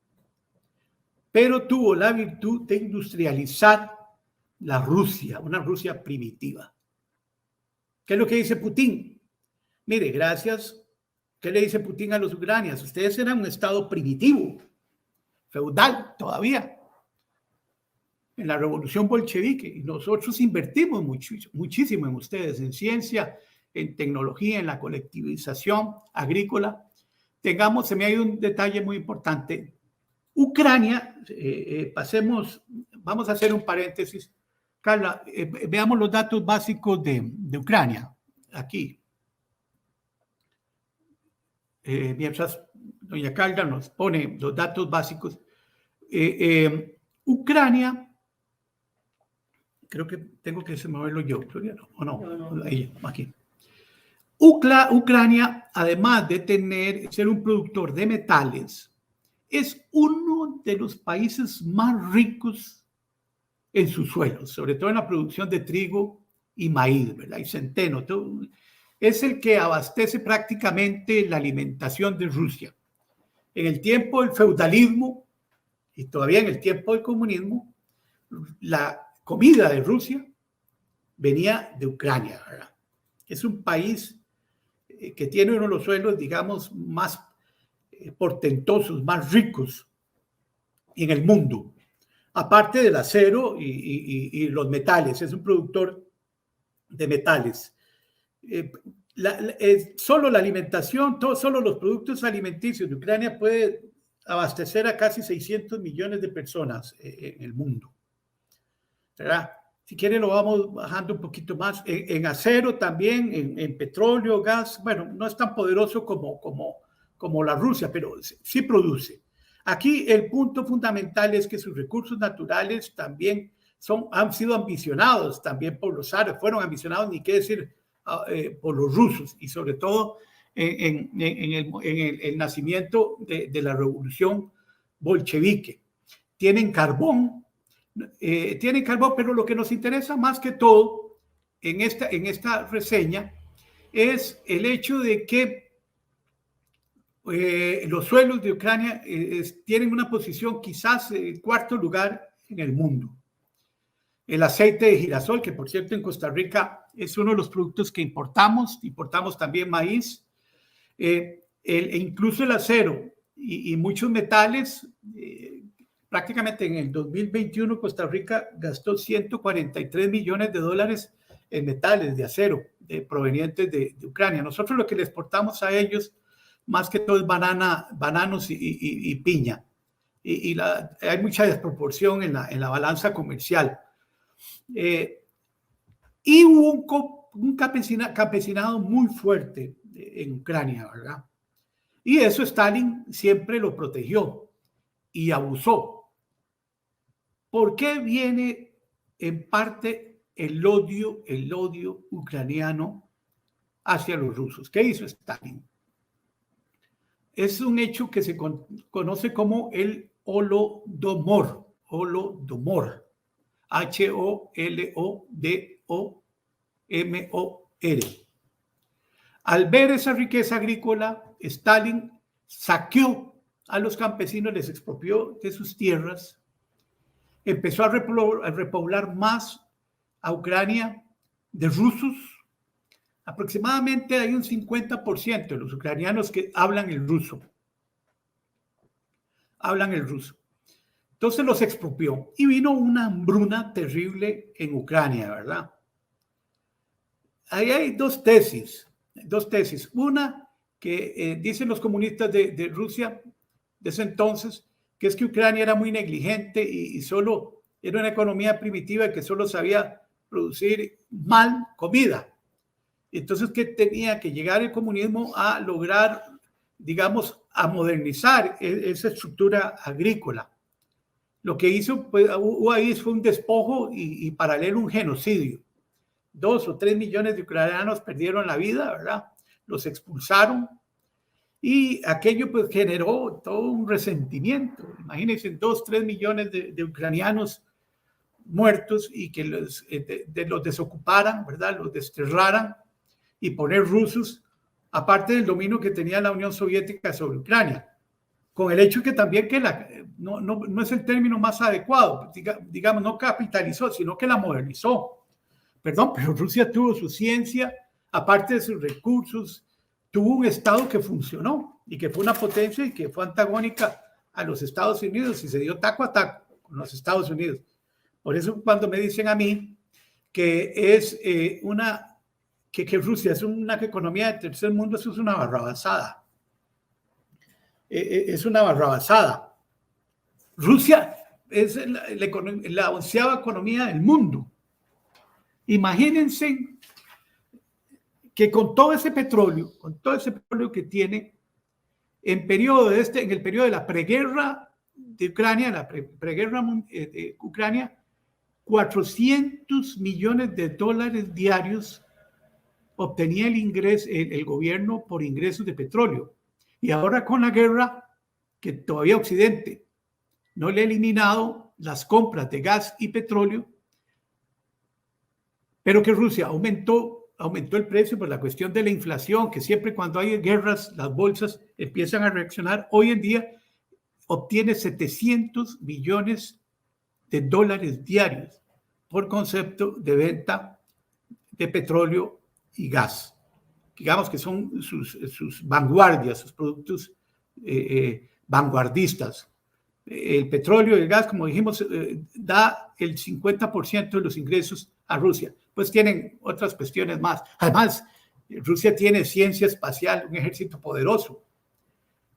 pero tuvo la virtud de industrializar la Rusia, una Rusia primitiva. ¿Qué es lo que dice Putin? Mire, gracias. ¿Qué le dice Putin a los ucranianos? Ustedes eran un estado primitivo, feudal todavía, en la revolución bolchevique, y nosotros invertimos muchísimo en ustedes, en ciencia, en tecnología, en la colectivización agrícola. Se me ha ido un detalle muy importante. Ucrania, vamos a hacer un paréntesis. Carla, veamos los datos básicos de Ucrania, aquí. Mientras doña Carla nos pone los datos básicos. Ucrania, creo que tengo que moverlo yo, ¿o no? Ahí, aquí. Ucrania, además de ser un productor de metales, es uno de los países más ricos en sus suelos, sobre todo en la producción de trigo y maíz, ¿verdad? Y centeno. Es el que abastece prácticamente la alimentación de Rusia. En el tiempo del feudalismo y todavía en el tiempo del comunismo, la comida de Rusia venía de Ucrania, ¿verdad? Es un país que tiene uno de los suelos, digamos, más portentosos, más ricos en el mundo. aparte del acero y los metales. Es un productor de metales. Solo la alimentación, solo los productos alimenticios de Ucrania puede abastecer a casi 600 millones de personas en el mundo, ¿verdad? Si quieren lo vamos bajando un poquito más. En acero también, en petróleo, gas. Bueno, no es tan poderoso como la Rusia, pero sí produce. Aquí el punto fundamental es que sus recursos naturales también han sido ambicionados también por los árabes, fueron ambicionados, ni qué decir, por los rusos, y sobre todo en el nacimiento de la revolución bolchevique. Tienen carbón, pero lo que nos interesa más que todo en esta reseña es el hecho de que los suelos de Ucrania tienen una posición quizás en cuarto lugar en el mundo. El aceite de girasol, que por cierto en Costa Rica es uno de los productos que importamos también maíz, incluso el acero y muchos metales. Prácticamente en el 2021 Costa Rica gastó 143 millones de dólares en metales de acero provenientes de Ucrania. Nosotros lo que le exportamos a ellos más que todo es bananos y piña. Hay mucha desproporción en la balanza comercial. Y hubo un campesinado muy fuerte en Ucrania, ¿verdad? Y eso Stalin siempre lo protegió y abusó. ¿Por qué viene en parte el odio ucraniano hacia los rusos? ¿Qué hizo Stalin? Es un hecho que se conoce como el Holodomor. Holodomor. H-O-L-O-D-O-M-O-R. Al ver esa riqueza agrícola, Stalin saqueó a los campesinos, les expropió de sus tierras, empezó a repoblar más a Ucrania de rusos. Aproximadamente hay un 50% de los ucranianos que hablan el ruso. Entonces los expropió y vino una hambruna terrible en Ucrania, ¿verdad? Ahí hay dos tesis. Una que dicen los comunistas de Rusia de ese entonces, que es que Ucrania era muy negligente y solo era una economía primitiva que solo sabía producir mal comida. Entonces, ¿qué tenía que llegar el comunismo a lograr, digamos, a modernizar esa estructura agrícola? Lo que hizo, pues, ahí fue un despojo y paralelo un genocidio. 2 o 3 millones de ucranianos perdieron la vida, ¿verdad? Los expulsaron. Y aquello pues generó todo un resentimiento. Imagínense 2, 3 millones de ucranianos muertos y que los desocuparan, ¿verdad? Los desterraran y poner rusos, aparte del dominio que tenía la Unión Soviética sobre Ucrania. Con el hecho que también no es el término más adecuado, digamos, no capitalizó, sino que la modernizó. Pero Rusia tuvo su ciencia, aparte de sus recursos, tuvo un Estado que funcionó y que fue una potencia y que fue antagónica a los Estados Unidos y se dio taco a taco con los Estados Unidos. Por eso cuando me dicen a mí que es que Rusia es una economía de tercer mundo, eso es una barrabasada. Es una barrabasada. Rusia es la 11ª economía del mundo. Imagínense que con todo ese petróleo que tiene, en el periodo de la preguerra de Ucrania, de Ucrania, 400 millones de dólares diarios obtenía el gobierno por ingresos de petróleo. Y ahora con la guerra, que todavía Occidente no le ha eliminado las compras de gas y petróleo, pero que Rusia aumentó el precio por la cuestión de la inflación, que siempre cuando hay guerras las bolsas empiezan a reaccionar. Hoy en día obtiene 700 millones de dólares diarios por concepto de venta de petróleo y gas. Digamos que son sus vanguardias, sus productos vanguardistas. el petróleo y el gas, como dijimos, da el 50% de los ingresos a Rusia. Pues tienen otras cuestiones más. Además, Rusia tiene ciencia espacial, un ejército poderoso.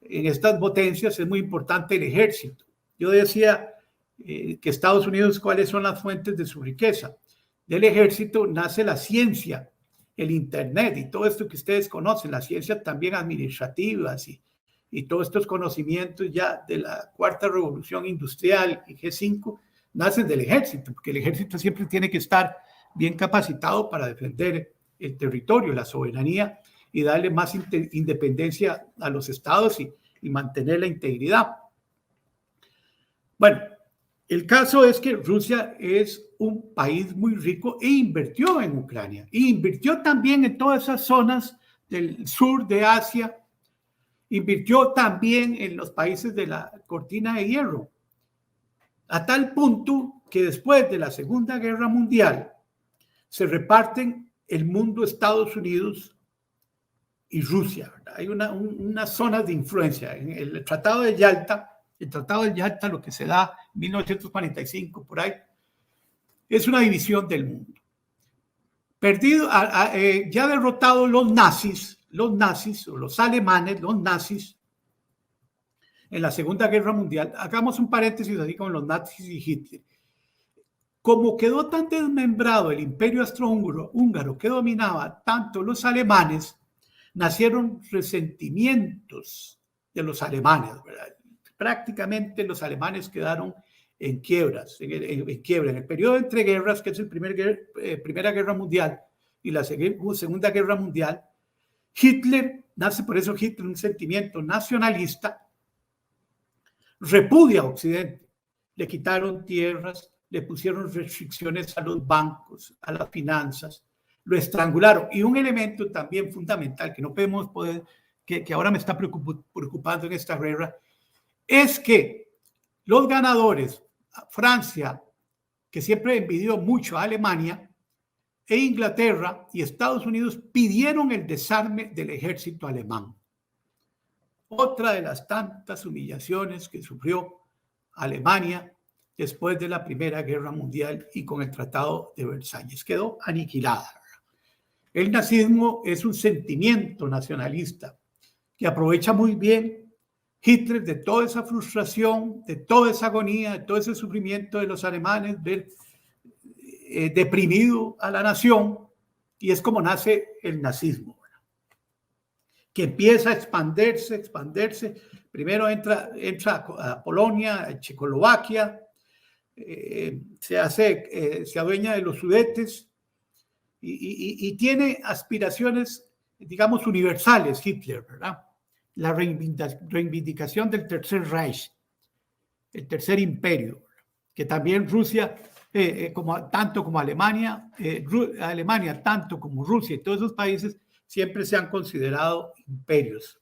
En estas potencias es muy importante el ejército. Yo decía que Estados Unidos, ¿cuáles son las fuentes de su riqueza? Del ejército nace la ciencia, el Internet y todo esto que ustedes conocen, la ciencia también administrativa y todos estos conocimientos ya de la cuarta revolución industrial y G5 nacen del ejército, porque el ejército siempre tiene que estar bien capacitado para defender el territorio, la soberanía y darle más independencia a los estados y mantener la integridad. Bueno, el caso es que Rusia es un país muy rico e invirtió en Ucrania e invirtió también en todas esas zonas del sur de Asia, invirtió también en los países de la cortina de hierro, a tal punto que después de la Segunda Guerra Mundial se reparten el mundo Estados Unidos y Rusia, ¿verdad? Hay unas zonas de influencia. En el Tratado de Yalta, lo que se da en 1945, por ahí, es una división del mundo. Ya derrotados los nazis o los alemanes, los nazis, en la Segunda Guerra Mundial, hagamos un paréntesis así con los nazis y Hitler. Como quedó tan desmembrado el imperio austrohúngaro que dominaba tanto los alemanes, nacieron resentimientos de los alemanes, ¿verdad? Prácticamente los alemanes quedaron en quiebra. En el periodo entre guerras, que es Primera Guerra Mundial y la Segunda Guerra Mundial, nace por eso Hitler, un sentimiento nacionalista, repudia a Occidente. Le quitaron tierras, le pusieron restricciones a los bancos, a las finanzas, lo estrangularon. Y un elemento también fundamental que no podemos que ahora me está preocupando en esta guerra, es que los ganadores, Francia, que siempre envidió mucho a Alemania, e Inglaterra y Estados Unidos pidieron el desarme del ejército alemán. Otra de las tantas humillaciones que sufrió Alemania después de la Primera Guerra Mundial y con el Tratado de Versalles. Quedó aniquilada. El nazismo es un sentimiento nacionalista que aprovecha muy bien Hitler de toda esa frustración, de toda esa agonía, de todo ese sufrimiento de los alemanes, ver deprimido a la nación, y es como nace el nazismo, que empieza a expandirse. Primero entra a Polonia, a Checoslovaquia, se adueña de los Sudetes y tiene aspiraciones, digamos, universales Hitler, ¿verdad? La reivindicación del Tercer Reich, el Tercer Imperio, que también Rusia, tanto como Alemania, tanto como Rusia y todos esos países siempre se han considerado imperios.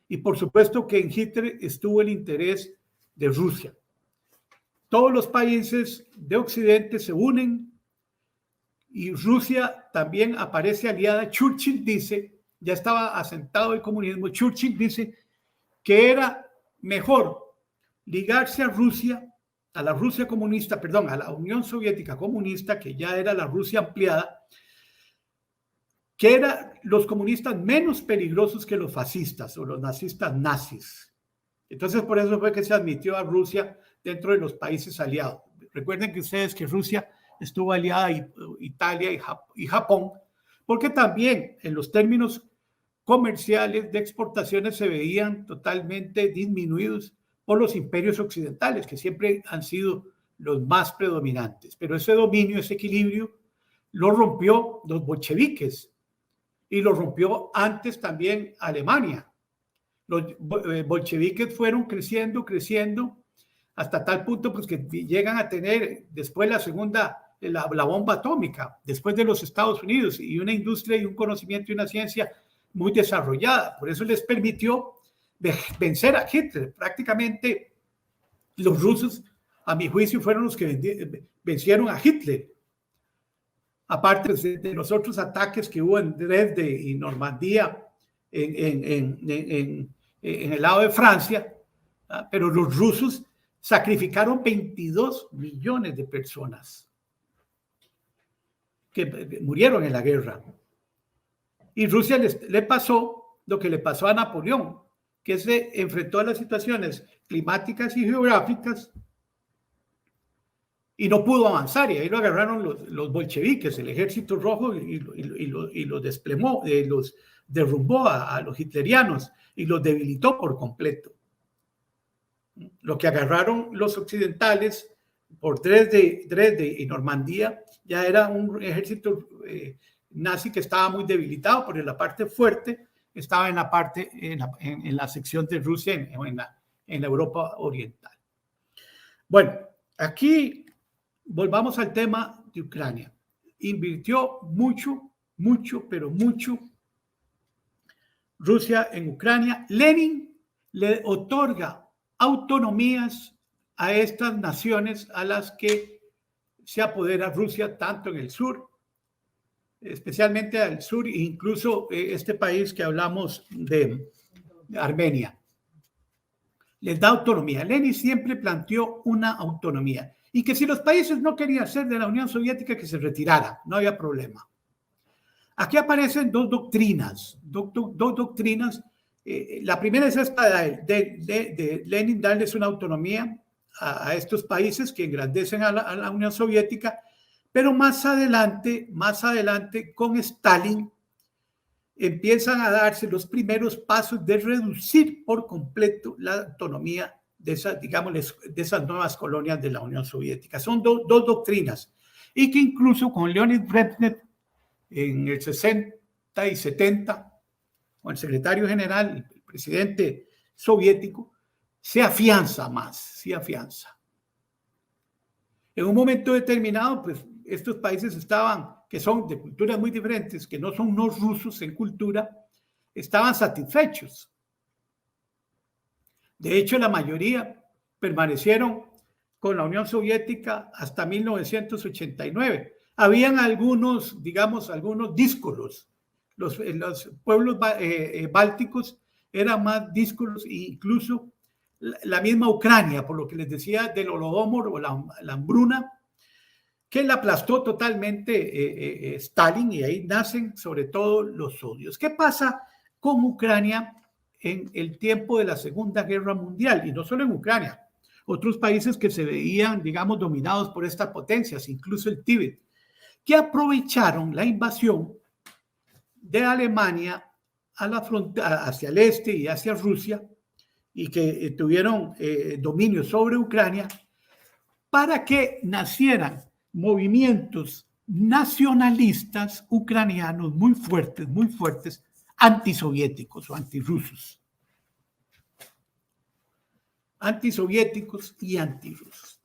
Y por supuesto que en Hitler estuvo el interés de Rusia. Todos los países de Occidente se unen y Rusia también aparece aliada. Churchill dice, ya estaba asentado el comunismo, Churchill dice que era mejor ligarse a Rusia, a la Rusia comunista, perdón, a la Unión Soviética comunista, que ya era la Rusia ampliada, que eran los comunistas menos peligrosos que los fascistas o los nazis. Entonces, por eso fue que se admitió a Rusia dentro de los países aliados. Recuerden que ustedes que Rusia estuvo aliada a Italia y Japón, porque también en los términos comerciales de exportaciones se veían totalmente disminuidos por los imperios occidentales, que siempre han sido los más predominantes. Pero ese dominio, ese equilibrio, lo rompió los bolcheviques y lo rompió antes también Alemania. Los bolcheviques fueron creciendo hasta tal punto pues, que llegan a tener después la bomba atómica, después de los Estados Unidos, y una industria y un conocimiento y una ciencia muy desarrollada. Por eso les permitió vencer a Hitler. Prácticamente los rusos, a mi juicio, fueron los que vencieron a Hitler. Aparte de los otros ataques que hubo en Dresde y Normandía, en el lado de Francia, pero los rusos sacrificaron 22 millones de personas que murieron en la guerra. Y Rusia le pasó lo que le pasó a Napoleón, que se enfrentó a las situaciones climáticas y geográficas y no pudo avanzar, y ahí lo agarraron los bolcheviques, el ejército rojo, y los desplemó, los derrumbó a los hitlerianos y los debilitó por completo. Lo que agarraron los occidentales por Dresde y Normandía ya era un ejército nazi que estaba muy debilitado, porque la parte fuerte estaba en la sección de Rusia, en la Europa oriental. Bueno, aquí volvamos al tema de Ucrania. Invirtió mucho, pero mucho Rusia en Ucrania. Lenin le otorga autonomías a estas naciones a las que se apodera Rusia, tanto en el sur, especialmente al sur, e incluso este país que hablamos de Armenia. Les da autonomía. Lenin siempre planteó una autonomía y que si los países no querían ser de la Unión Soviética, que se retirara, no había problema. Aquí aparecen dos doctrinas. La primera es esta de Lenin, darles una autonomía a estos países que engrandecen a la Unión Soviética, pero más adelante con Stalin empiezan a darse los primeros pasos de reducir por completo la autonomía de esas nuevas colonias de la Unión Soviética. Son dos doctrinas, y que incluso con Leonid Brezhnev en el 60 y 70, con el secretario general, el presidente soviético, se afianza más. En un momento determinado, pues estos países que son de culturas muy diferentes, que no son no rusos en cultura, estaban satisfechos. De hecho, la mayoría permanecieron con la Unión Soviética hasta 1989. Habían algunos díscolos. Los pueblos bálticos eran más díscolos, e incluso la misma Ucrania, por lo que les decía del Holodomor o la hambruna, que la aplastó totalmente Stalin, y ahí nacen sobre todo los odios. ¿Qué pasa con Ucrania en el tiempo de la Segunda Guerra Mundial? Y no solo en Ucrania, otros países que se veían, dominados por estas potencias, incluso el Tíbet, que aprovecharon la invasión de Alemania a la frontera, hacia el este y hacia Rusia, y que tuvieron dominio sobre Ucrania, para que nacieran movimientos nacionalistas ucranianos muy fuertes, antisoviéticos o antirrusos. Antisoviéticos y antirrusos.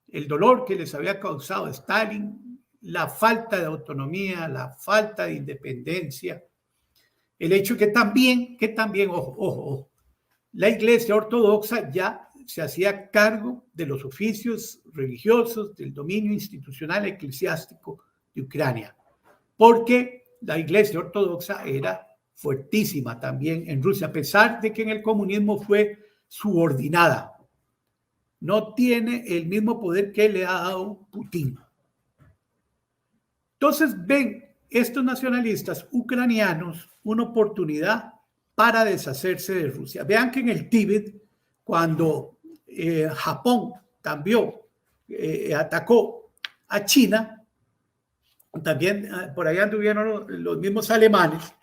El dolor que les había causado Stalin, la falta de autonomía, la falta de independencia, el hecho que también, ojo, la Iglesia Ortodoxa ya se hacía cargo de los oficios religiosos, del dominio institucional eclesiástico de Ucrania, porque la Iglesia Ortodoxa era fuertísima también en Rusia, a pesar de que en el comunismo fue subordinada. No tiene el mismo poder que le ha dado Putin. Entonces ven estos nacionalistas ucranianos una oportunidad para deshacerse de Rusia. Vean que en el Tíbet, cuando Japón también atacó a China, también por allá anduvieron los mismos alemanes,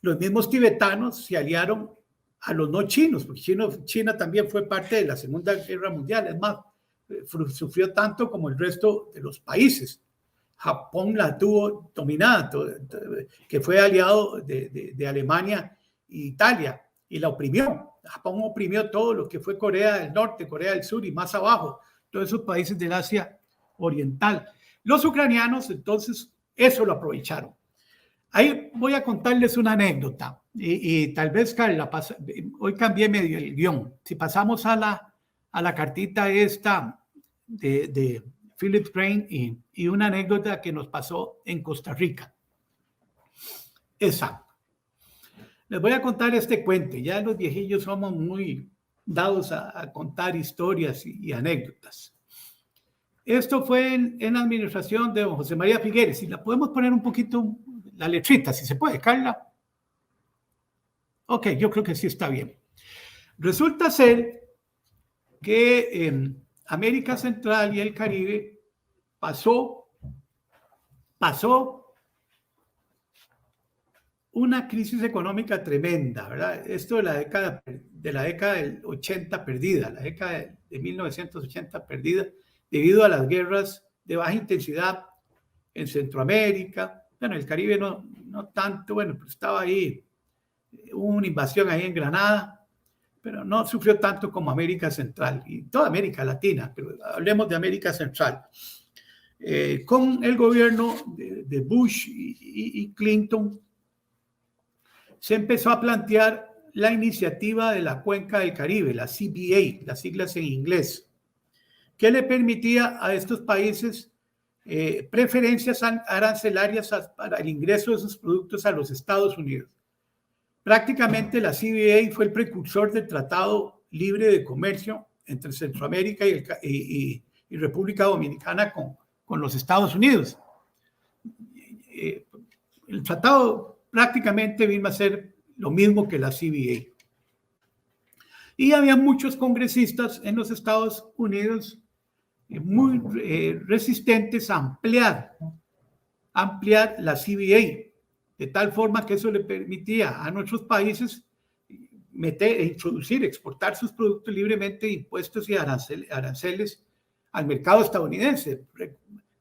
los mismos tibetanos se aliaron a los no chinos, porque China también fue parte de la Segunda Guerra Mundial, es más, sufrió tanto como el resto de los países. Japón la tuvo dominada, que fue aliado de Alemania e Italia, y la oprimió. Japón oprimió todo lo que fue Corea del Norte, Corea del Sur y más abajo, todos esos países del Asia Oriental. Los ucranianos, entonces, eso lo aprovecharon. Ahí voy a contarles una anécdota, y tal vez, Carla, hoy cambié medio el guión. Si pasamos a la cartita esta de Philip Crane y una anécdota que nos pasó en Costa Rica. Exacto. Les voy a contar este cuento. Ya los viejillos somos muy dados a contar historias y anécdotas. Esto fue en la administración de don José María Figueres. Y la podemos poner un poquito, la letrita, si se puede, Carla. Ok, yo creo que sí está bien. Resulta ser que América Central y el Caribe pasó una crisis económica tremenda, ¿verdad? Esto de la década del 80 perdida, la década de 1980 perdida, debido a las guerras de baja intensidad en Centroamérica. Bueno, el Caribe no tanto, bueno, pero estaba ahí, hubo una invasión ahí en Granada, pero no sufrió tanto como América Central y toda América Latina, pero hablemos de América Central. Con el gobierno de Bush y Clinton, se empezó a plantear la iniciativa de la Cuenca del Caribe, la CBA, las siglas en inglés, que le permitía a estos países preferencias arancelarias para el ingreso de sus productos a los Estados Unidos. Prácticamente la CBA fue el precursor del Tratado Libre de Comercio entre Centroamérica y República Dominicana con los Estados Unidos. El tratado prácticamente vino a ser lo mismo que la CBA. Y había muchos congresistas en los Estados Unidos muy resistentes a ampliar la CBA, de tal forma que eso le permitía a nuestros países introducir, exportar sus productos libremente, impuestos y aranceles al mercado estadounidense.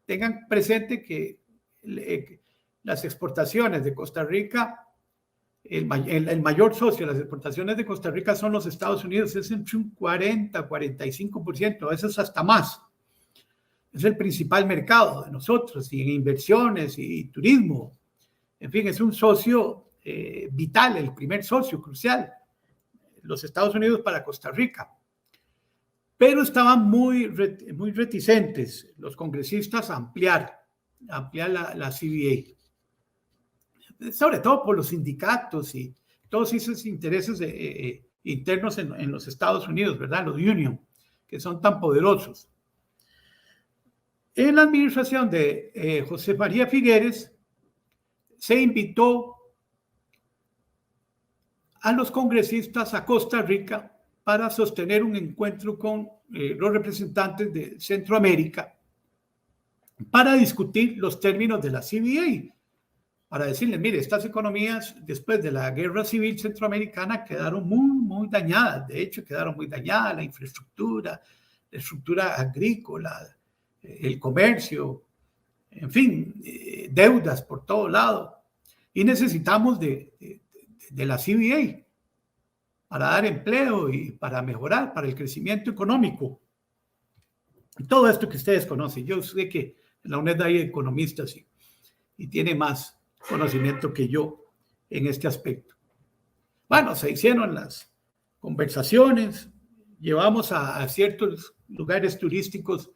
Tengan presente que las exportaciones de Costa Rica, el mayor socio de las exportaciones de Costa Rica son los Estados Unidos, es entre un 40-45%, a veces hasta más. Es el principal mercado de nosotros, y en inversiones y turismo. En fin, es un socio vital, el primer socio crucial, los Estados Unidos para Costa Rica. Pero estaban muy reticentes los congresistas a ampliar la CBA. Sobre todo por los sindicatos y todos esos intereses internos en los Estados Unidos, ¿verdad? Los union, que son tan poderosos. En la administración de José María Figueres, se invitó a los congresistas a Costa Rica para sostener un encuentro con los representantes de Centroamérica para discutir los términos de la CBA, para decirles, mire, estas economías después de la guerra civil centroamericana quedaron muy dañadas. De hecho, quedaron muy dañadas la infraestructura, la estructura agrícola, el comercio, en fin, deudas por todo lado. Y necesitamos de la CBA para dar empleo y para mejorar, para el crecimiento económico. Todo esto que ustedes conocen. Yo sé que en la UNED hay economistas y tiene más conocimiento que yo en este aspecto. Bueno, se hicieron las conversaciones, llevamos a ciertos lugares turísticos,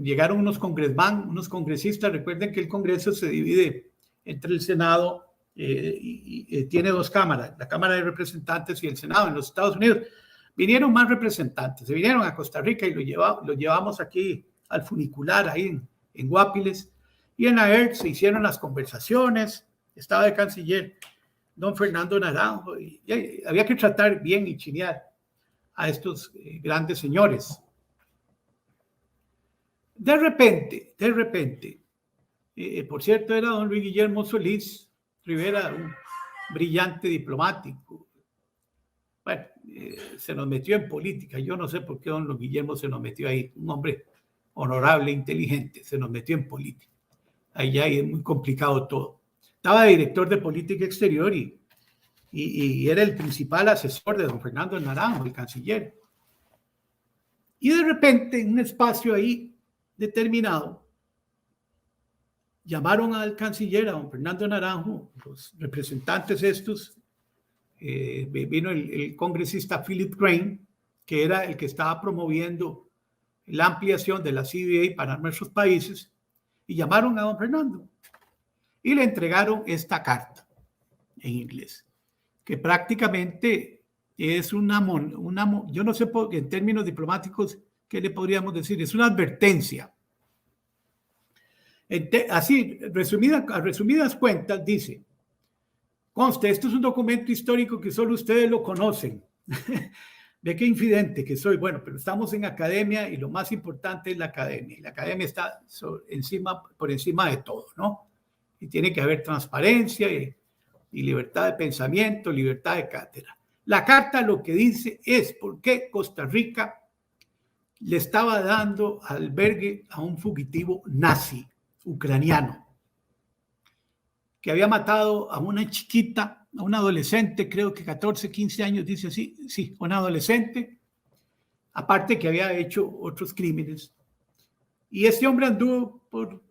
llegaron unos congresistas. Recuerden que el Congreso se divide entre el Senado y tiene dos cámaras, la Cámara de Representantes y el Senado en los Estados Unidos. Vinieron más representantes, se vinieron a Costa Rica y lo llevamos aquí al funicular, ahí en Guapiles. Y en la ERC se hicieron las conversaciones, estaba de canciller don Fernando Naranjo, y había que tratar bien y chinear a estos grandes señores. De repente, por cierto, era don Luis Guillermo Solís Rivera, un brillante diplomático. Bueno, se nos metió en política. Yo no sé por qué don Luis Guillermo se nos metió ahí, un hombre honorable, inteligente, se nos metió en política. Ahí ya es muy complicado todo. Estaba de director de política exterior y era el principal asesor de don Fernando Naranjo, el canciller. Y de repente, en un espacio ahí determinado, llamaron al canciller, a don Fernando Naranjo, los representantes estos, vino el congresista Philip Crane, que era el que estaba promoviendo la ampliación de la CBA para nuestros países, y llamaron a don Fernando y le entregaron esta carta en inglés, que prácticamente es yo no sé en términos diplomáticos qué le podríamos decir, es una advertencia. Así, a resumidas cuentas, dice, conste, esto es un documento histórico que solo ustedes lo conocen. ¿De qué infidente que soy? Bueno, pero estamos en academia y lo más importante es la academia. Y la academia está por encima de todo, ¿no? Y tiene que haber transparencia y libertad de pensamiento, libertad de cátedra. La carta lo que dice es por qué Costa Rica le estaba dando albergue a un fugitivo nazi ucraniano que había matado a una chiquita, a una adolescente, creo que 14, 15 años, dice así, sí, una adolescente, aparte que había hecho otros crímenes. Y este hombre anduvo por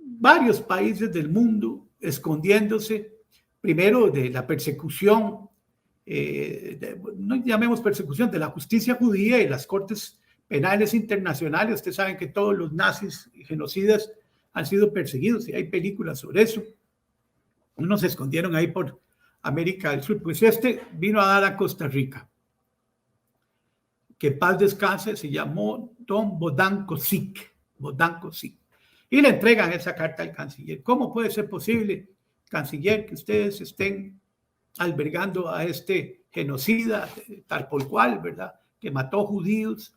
varios países del mundo escondiéndose, primero de la persecución, no llamemos persecución, de la justicia judía y las cortes penales internacionales. Ustedes saben que todos los nazis y genocidas han sido perseguidos y hay películas sobre eso. Unos se escondieron ahí por América del Sur. Pues este vino a dar a Costa Rica. Que en paz descanse, se llamó Don Bohdan Kozik. Y le entregan esa carta al canciller. ¿Cómo puede ser posible, canciller, que ustedes estén albergando a este genocida, tal por cual, ¿verdad? Que mató judíos.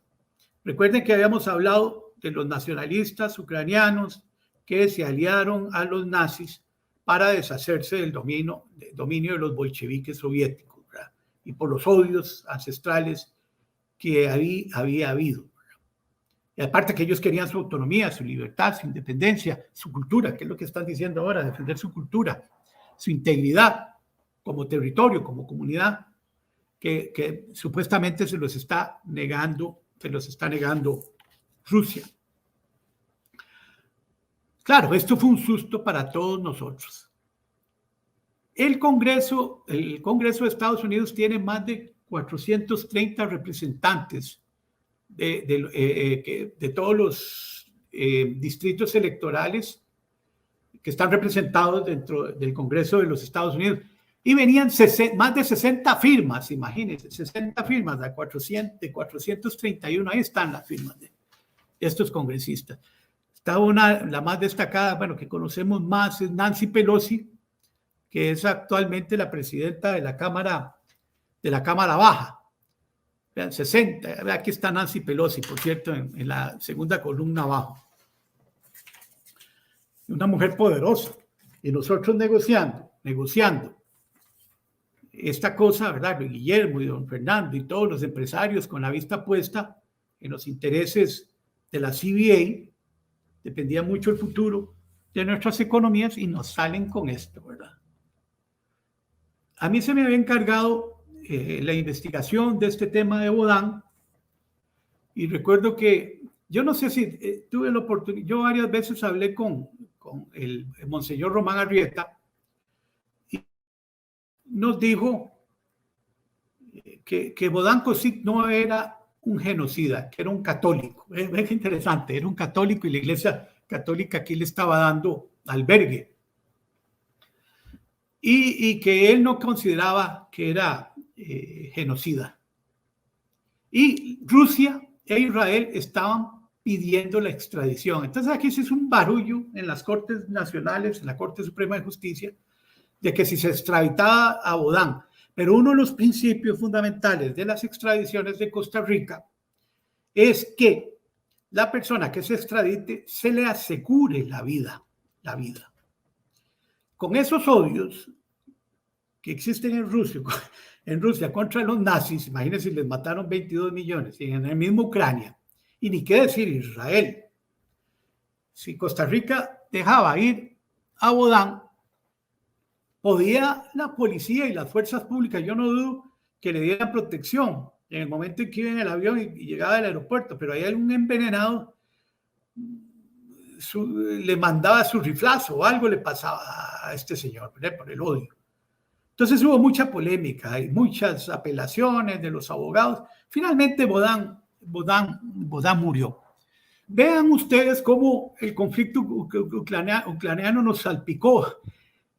Recuerden que habíamos hablado de los nacionalistas ucranianos que se aliaron a los nazis para deshacerse del dominio de los bolcheviques soviéticos, ¿verdad? Y por los odios ancestrales que había habido. Y aparte que ellos querían su autonomía, su libertad, su independencia, su cultura, que es lo que están diciendo ahora, defender su cultura, su integridad como territorio, como comunidad, que supuestamente se los está negando Rusia. Claro, esto fue un susto para todos nosotros. El Congreso de Estados Unidos tiene más de 430 representantes de todos los distritos electorales que están representados dentro del Congreso de los Estados Unidos. Y venían más de 60 firmas, imagínense, 60 firmas de 431. Ahí están las firmas de estos congresistas. La más destacada, bueno, que conocemos más, es Nancy Pelosi, que es actualmente la presidenta de la Cámara Baja. Vean, 60. Aquí está Nancy Pelosi, por cierto, en la segunda columna abajo. Una mujer poderosa. Y nosotros negociando esta cosa, ¿verdad? Guillermo y don Fernando y todos los empresarios con la vista puesta en los intereses de la CBA, dependía mucho el futuro de nuestras economías y nos salen con esto, ¿verdad? A mí se me había encargado la investigación de este tema de Bohdan y recuerdo que, yo no sé si tuve la oportunidad, yo varias veces hablé con el Monseñor Román Arrieta y nos dijo que Bohdan Kozik no era un genocida, que era un católico. Es interesante, era un católico y la Iglesia Católica aquí le estaba dando albergue. Y que él no consideraba que era genocida. Y Rusia e Israel estaban pidiendo la extradición. Entonces aquí sí es un barullo en las Cortes Nacionales, en la Corte Suprema de Justicia, de que si se extraditaba a Bohdan. Pero uno de los principios fundamentales de las extradiciones de Costa Rica es que la persona que se extradite se le asegure la vida. Con esos odios que existen en Rusia contra los nazis, imagínense, les mataron 22 millones, y en el mismo Ucrania, y ni qué decir Israel. Si Costa Rica dejaba ir a Bohdan, podía la policía y las fuerzas públicas, yo no dudo que le dieran protección en el momento en que iba en el avión y llegaba al aeropuerto, pero hay algún envenenado le mandaba su riflazo o algo le pasaba a este señor, ¿verdad? Por el odio. Entonces hubo mucha polémica y muchas apelaciones de los abogados. Finalmente Bohdan murió. Vean ustedes cómo el conflicto ucraniano nos salpicó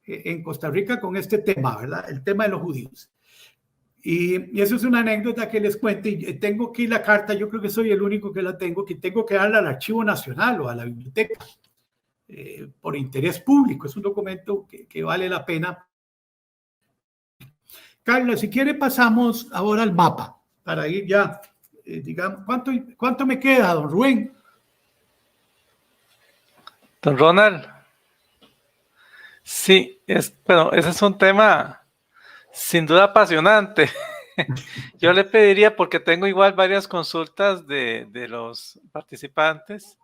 en Costa Rica con este tema, ¿verdad? El tema de los judíos. Y eso es una anécdota que les cuento. Y tengo aquí la carta, yo creo que soy el único que la tengo, que tengo que darla al Archivo Nacional o a la biblioteca por interés público. Es un documento que vale la pena. Carlos, si quiere pasamos ahora al mapa para ir ya, digamos, ¿cuánto me queda, don Rubén? Don Ronald, sí, bueno, ese es un tema sin duda apasionante. Yo le pediría, porque tengo igual varias consultas de los participantes,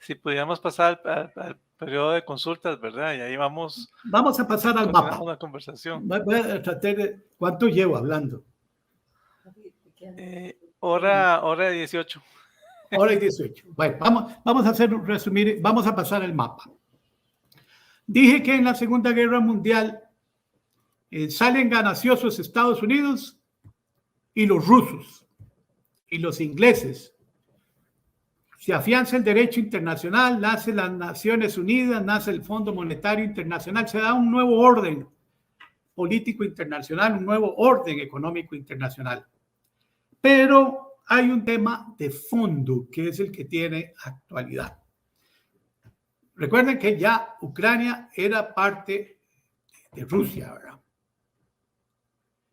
si pudiéramos pasar al periodo de consultas, ¿verdad? Y ahí vamos a pasar al mapa. Una conversación. Voy a tratar de... ¿Cuánto llevo hablando? Hora 18. Hora y 18. Bueno, vamos a hacer un resumir, vamos a pasar el mapa. Dije que en la Segunda Guerra Mundial salen gananciosos Estados Unidos y los rusos y los ingleses. Se afianza el derecho internacional, nace las Naciones Unidas, nace el Fondo Monetario Internacional, se da un nuevo orden político internacional, un nuevo orden económico internacional. Pero hay un tema de fondo que es el que tiene actualidad. Recuerden que ya Ucrania era parte de Rusia, ¿verdad?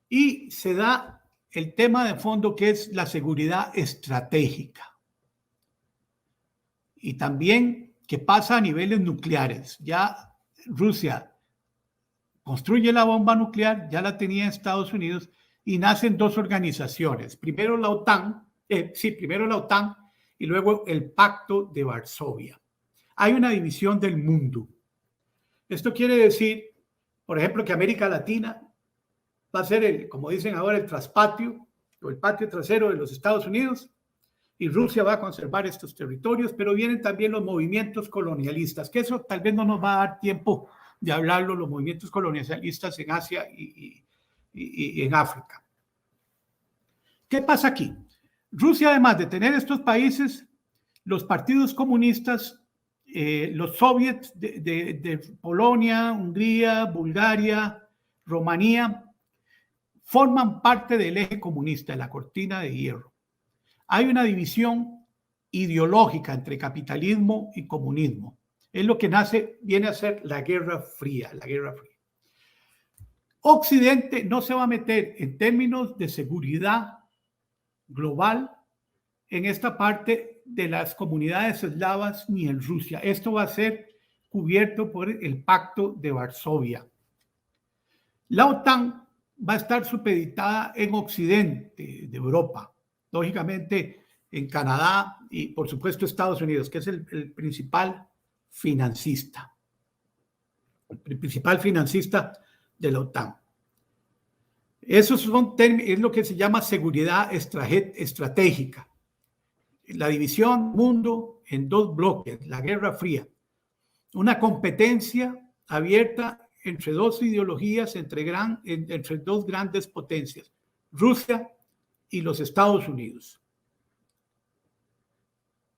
Y se da el tema de fondo que es la seguridad estratégica. Y también que pasa a niveles nucleares. Ya Rusia construye la bomba nuclear, ya la tenía Estados Unidos, y nacen dos organizaciones. Primero la OTAN y luego el Pacto de Varsovia. Hay una división del mundo. Esto quiere decir, por ejemplo, que América Latina va a ser, como dicen ahora, el traspatio o el patio trasero de los Estados Unidos, y Rusia va a conservar estos territorios, pero vienen también los movimientos colonialistas, que eso tal vez no nos va a dar tiempo de hablarlo, los movimientos colonialistas en Asia y en África. ¿Qué pasa aquí? Rusia, además de tener estos países, los partidos comunistas, los soviets de Polonia, Hungría, Bulgaria, Rumanía, forman parte del eje comunista, de la cortina de hierro. Hay una división ideológica entre capitalismo y comunismo. Es lo que viene a ser la Guerra Fría, Occidente no se va a meter en términos de seguridad global en esta parte de las comunidades eslavas ni en Rusia. Esto va a ser cubierto por el Pacto de Varsovia. La OTAN va a estar supeditada en Occidente de Europa, lógicamente en Canadá y por supuesto Estados Unidos, que es el principal financista. El principal financista de la OTAN. Eso es lo que se llama seguridad estratégica. La división mundo en dos bloques, la Guerra Fría. Una competencia abierta entre dos ideologías, entre dos grandes potencias, Rusia y los Estados Unidos.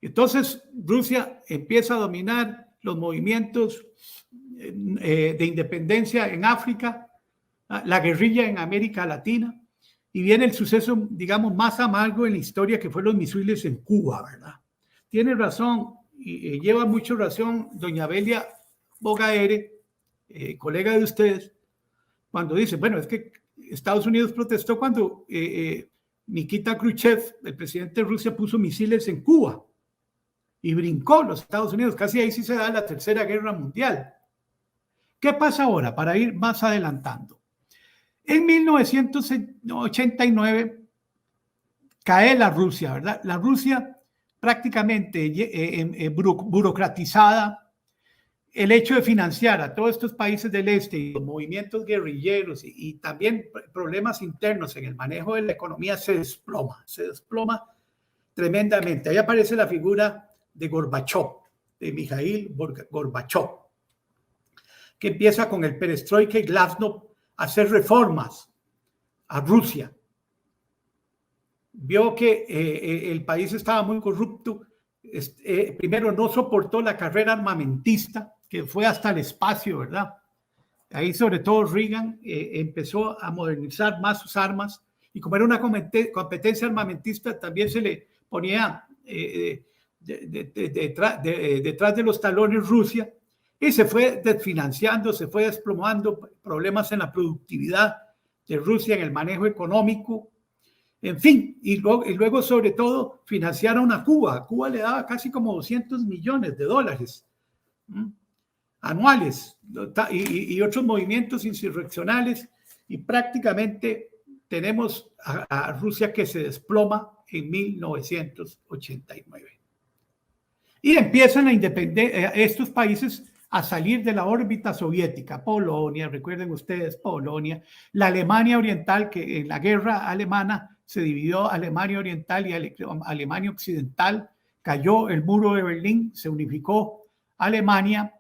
Entonces, Rusia empieza a dominar los movimientos de independencia en África, la guerrilla en América Latina, y viene el suceso, digamos, más amargo en la historia, que fue los misiles en Cuba, ¿verdad? Tiene razón, y lleva mucho razón doña Belia Bogaere, colega de ustedes, cuando dice, bueno, es que Estados Unidos protestó cuando Nikita Khrushchev, el presidente de Rusia, puso misiles en Cuba y brincó los Estados Unidos. Casi ahí sí se da la Tercera Guerra Mundial. ¿Qué pasa ahora? Para ir más adelantando. En 1989 cae la Rusia, ¿verdad? La Rusia prácticamente burocratizada. El hecho de financiar a todos estos países del este y los movimientos guerrilleros y también problemas internos en el manejo de la economía se desploma tremendamente. Ahí aparece la figura de Gorbachev, de Mikhail Gorbachev, que empieza con el perestroika y glasnost a hacer reformas a Rusia. Vio que el país estaba muy corrupto. Primero no soportó la carrera armamentista, que fue hasta el espacio, ¿verdad? Ahí sobre todo Reagan empezó a modernizar más sus armas Y como era una competencia armamentista, también se le ponía detrás de los talones Rusia, y se fue desfinanciando, se fue desplomando, problemas en la productividad de Rusia, en el manejo económico, en fin, y luego sobre todo financiaron a Cuba. A Cuba le daba casi como $200 millones anuales, y otros movimientos insurreccionales, y prácticamente tenemos a Rusia que se desploma en 1989. Y empiezan estos países a salir de la órbita soviética. Polonia, recuerden ustedes, Polonia, la Alemania Oriental, que en la guerra alemana se dividió Alemania Oriental y Alemania Occidental, cayó el muro de Berlín, se unificó Alemania.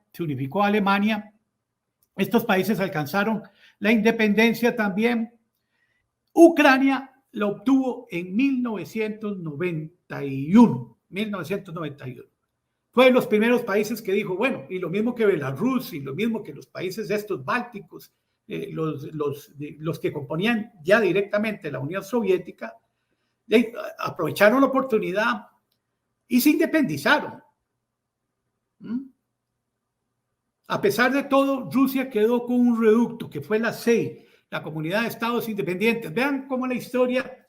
Estos países alcanzaron la independencia también. Ucrania lo obtuvo en 1991. Fue de los primeros países que dijo, bueno, y lo mismo que Belarus, y lo mismo que los países estos bálticos, los que componían ya directamente la Unión Soviética, aprovecharon la oportunidad y se independizaron. A pesar de todo, Rusia quedó con un reducto que fue la CEI, la Comunidad de Estados Independientes. Vean cómo la historia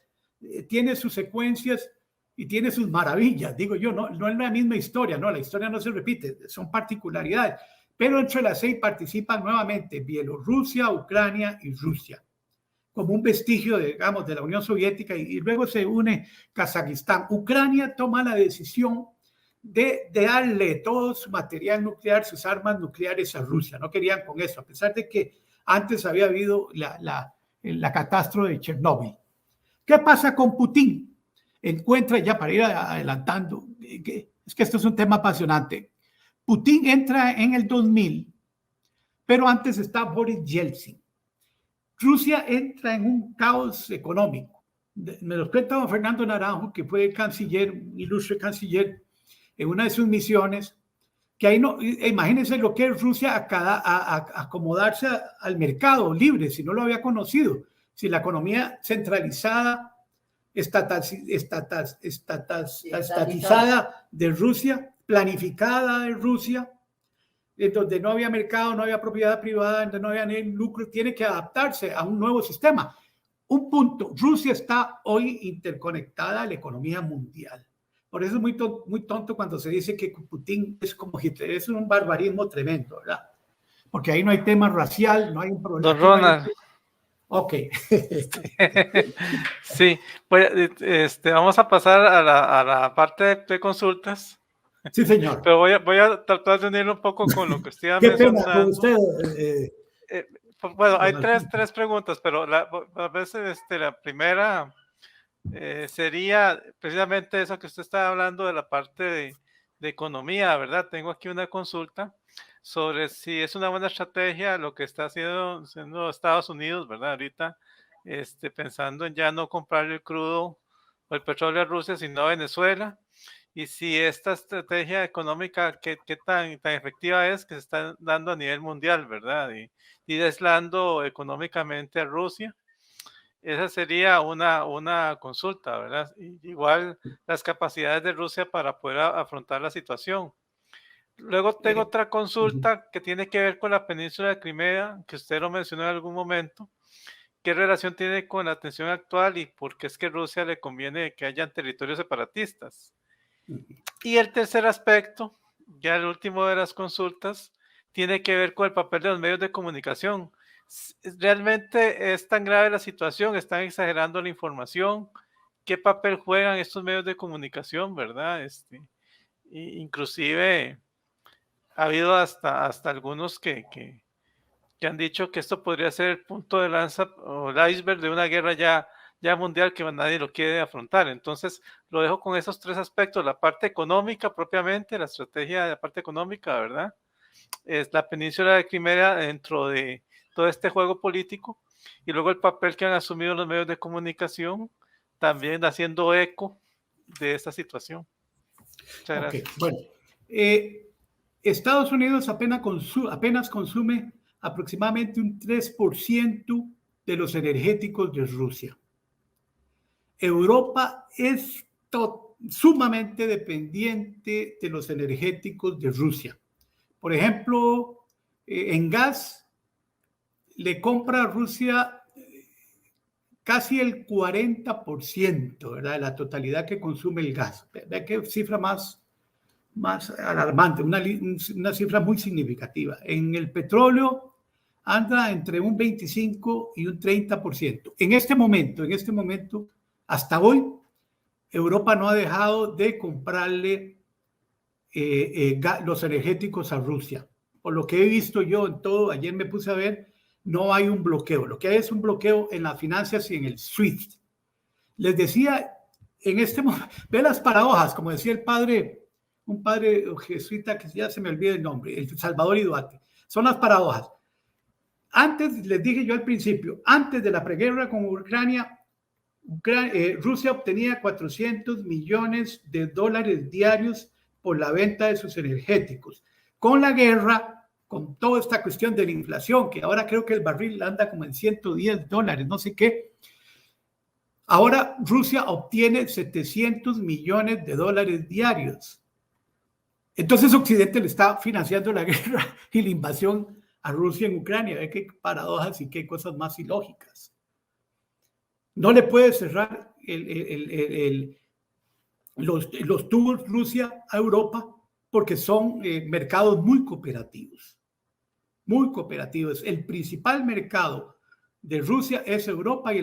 tiene sus secuencias y tiene sus maravillas. Digo yo, no es la misma historia, no, la historia no se repite, son particularidades. Pero entre la CEI participan nuevamente Bielorrusia, Ucrania y Rusia, como un vestigio, digamos, de la Unión Soviética, y luego se une Kazajistán. Ucrania toma la decisión de darle todo su material nuclear, sus armas nucleares a Rusia. No querían con eso, a pesar de que antes había habido la catástrofe de Chernóbil. ¿Qué pasa con Putin? Encuentra, ya para ir adelantando, es que esto es un tema apasionante. Putin entra en el 2000, pero antes está Boris Yeltsin. Rusia entra en un caos económico. Me lo cuenta don Fernando Naranjo, que fue canciller, ilustre canciller, en una de sus misiones, que ahí no, imagínense lo que es Rusia a acomodarse al mercado libre, si no lo había conocido, si la economía centralizada, estatizada de Rusia, planificada de Rusia, en donde no había mercado, no había propiedad privada, donde no había ni lucro, tiene que adaptarse a un nuevo sistema. Un punto, Rusia está hoy interconectada a la economía mundial. Por eso es muy tonto cuando se dice que Putin es como Hitler. Es un barbarismo tremendo, ¿verdad? Porque ahí no hay tema racial, no hay un problema. Don Ronald. Ok. Sí, pues, vamos a pasar a la parte de consultas. Sí, señor. Pero voy a tratar de unirlo un poco con lo que usted iba mencionando. Qué pena con usted. Bueno, hay tres preguntas, pero a veces la primera sería precisamente eso que usted estaba hablando de la parte de economía, ¿verdad? Tengo aquí una consulta sobre si es una buena estrategia lo que está haciendo Estados Unidos, ¿verdad? Ahorita pensando en ya no comprar el crudo o el petróleo a Rusia, sino a Venezuela. Y si esta estrategia económica, ¿qué tan efectiva es que se está dando a nivel mundial, ¿verdad? Y aislando económicamente a Rusia. Esa sería una consulta, ¿verdad? Igual las capacidades de Rusia para poder afrontar la situación. Luego tengo otra consulta que tiene que ver con la península de Crimea, que usted lo mencionó en algún momento. ¿Qué relación tiene con la tensión actual y por qué es que a Rusia le conviene que hayan territorios separatistas? Y el tercer aspecto, ya el último de las consultas, tiene que ver con el papel de los medios de comunicación. ¿Realmente es tan grave la situación? ¿Están exagerando la información? ¿Qué papel juegan estos medios de comunicación, verdad? Inclusive ha habido hasta algunos que han dicho que esto podría ser el punto de lanza o el iceberg de una guerra ya mundial que nadie lo quiere afrontar. Entonces, lo dejo con esos tres aspectos: la parte económica propiamente, la estrategia de la parte económica, ¿verdad? Es la península de Crimea dentro de todo este juego político, y luego el papel que han asumido los medios de comunicación, también haciendo eco de esta situación. Muchas gracias. Bueno, Estados Unidos apenas consume aproximadamente un 3% de los energéticos de Rusia. Europa es sumamente dependiente de los energéticos de Rusia. Por ejemplo, en gas le compra a Rusia casi el 40%, ¿verdad?, de la totalidad que consume el gas. ¿Ve qué cifra más alarmante? Una cifra muy significativa. En el petróleo anda entre un 25 y un 30%. En este momento, hasta hoy, Europa no ha dejado de comprarle los energéticos a Rusia. Por lo que he visto yo en todo, ayer me puse a ver, no hay un bloqueo. Lo que hay es un bloqueo en las finanzas y en el SWIFT. Les decía, en este momento, ve las paradojas, como decía un padre jesuita que ya se me olvida el nombre, el Salvador Iduarte. Son las paradojas. Antes, les dije yo al principio, antes de la preguerra con Ucrania, Rusia obtenía $400 millones diarios por la venta de sus energéticos. Con la guerra, con toda esta cuestión de la inflación, que ahora creo que el barril anda como en $110, no sé qué, ahora Rusia obtiene $700 millones diarios. Entonces Occidente le está financiando la guerra y la invasión a Rusia en Ucrania. Ve qué paradojas y qué cosas más ilógicas. No le puede cerrar los tubos Rusia a Europa porque son mercados muy cooperativos. Muy cooperativos. El principal mercado de Rusia es Europa y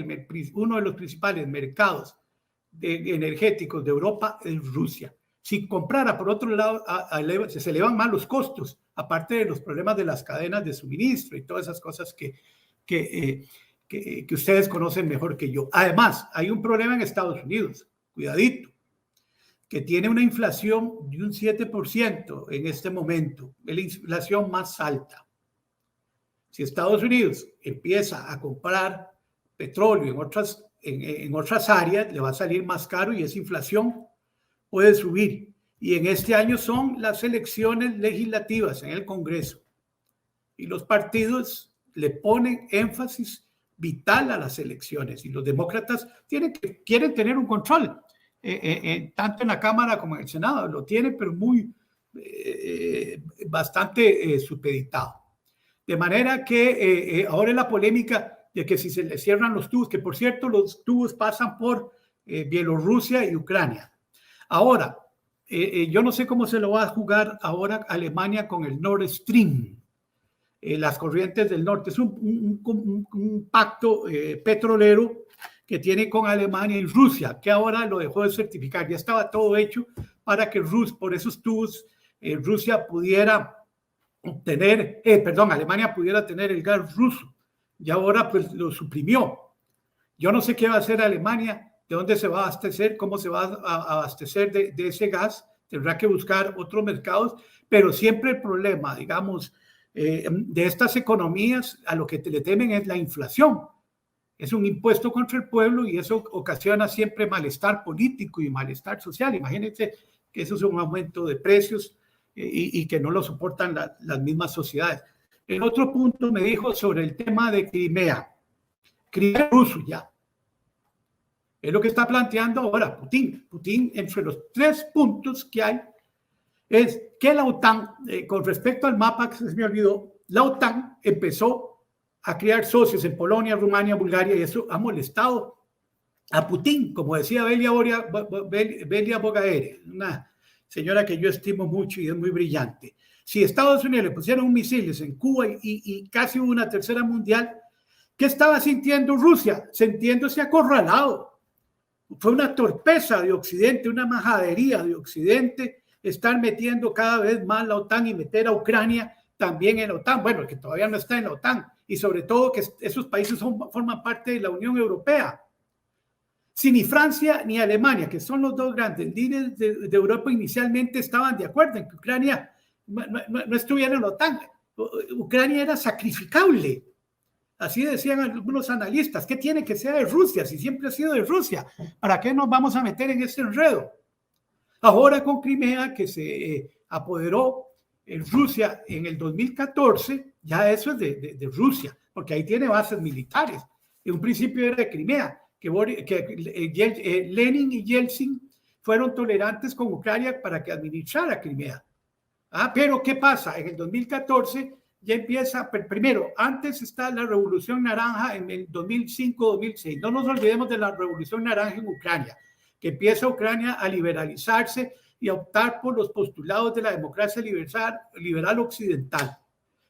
uno de los principales mercados energéticos de Europa es Rusia. Si comprara por otro lado, se elevan más los costos, aparte de los problemas de las cadenas de suministro y todas esas cosas que ustedes conocen mejor que yo. Además, hay un problema en Estados Unidos, cuidadito, que tiene una inflación de un 7% en este momento, es la inflación más alta. Si Estados Unidos empieza a comprar petróleo en otras áreas, le va a salir más caro y esa inflación puede subir. Y en este año son las elecciones legislativas en el Congreso. Y los partidos le ponen énfasis vital a las elecciones. Y los demócratas quieren tener un control, tanto en la Cámara como en el Senado. Lo tienen, pero bastante supeditado. De manera que ahora es la polémica de que si se le cierran los tubos, que por cierto los tubos pasan por Bielorrusia y Ucrania. Ahora, yo no sé cómo se lo va a jugar ahora Alemania con el Nord Stream, las corrientes del norte. Es un pacto petrolero que tiene con Alemania y Rusia, que ahora lo dejó de certificar. Ya estaba todo hecho para que por esos tubos Rusia pudiera Alemania pudiera tener el gas ruso. Y ahora pues lo suprimió. Yo no sé qué va a hacer Alemania, de dónde se va a abastecer, cómo se va a abastecer de ese gas. Tendrá que buscar otros mercados, pero siempre el problema, digamos, de estas economías a lo que le temen es la inflación. Es un impuesto contra el pueblo y eso ocasiona siempre malestar político y malestar social. Imagínense que eso es un aumento de precios y que no lo soportan las mismas sociedades. El otro punto me dijo sobre el tema de Crimea. Crimea ruso ya. Es lo que está planteando ahora Putin. Putin, entre los 3 puntos que hay, es que la OTAN, con respecto al mapa que se me olvidó, la OTAN empezó a crear socios en Polonia, Rumania, Bulgaria, y eso ha molestado a Putin, como decía Belia Bogaere, una señora que yo estimo mucho y es muy brillante. Si Estados Unidos le pusieron misiles en Cuba y casi hubo una tercera mundial, ¿qué estaba sintiendo Rusia? Sintiéndose acorralado. Fue una torpeza de Occidente, una majadería de Occidente estar metiendo cada vez más la OTAN y meter a Ucrania también en la OTAN. Bueno, que todavía no está en la OTAN y sobre todo que esos países forman parte de la Unión Europea. Si ni Francia ni Alemania, que son los dos grandes líderes de Europa, inicialmente estaban de acuerdo en que Ucrania no estuviera en la OTAN. Ucrania era sacrificable. Así decían algunos analistas. ¿Qué tiene que ser de Rusia si siempre ha sido de Rusia? ¿Para qué nos vamos a meter en este enredo? Ahora con Crimea, que se apoderó en Rusia en el 2014, ya eso es de Rusia, porque ahí tiene bases militares. En un principio era de Crimea, Lenin y Yeltsin fueron tolerantes con Ucrania para que administrara Crimea. Pero ¿qué pasa? En el 2014 ya empieza, primero, antes está la Revolución Naranja en el 2005-2006. No nos olvidemos de la Revolución Naranja en Ucrania, que empieza Ucrania a liberalizarse y a optar por los postulados de la democracia liberal occidental,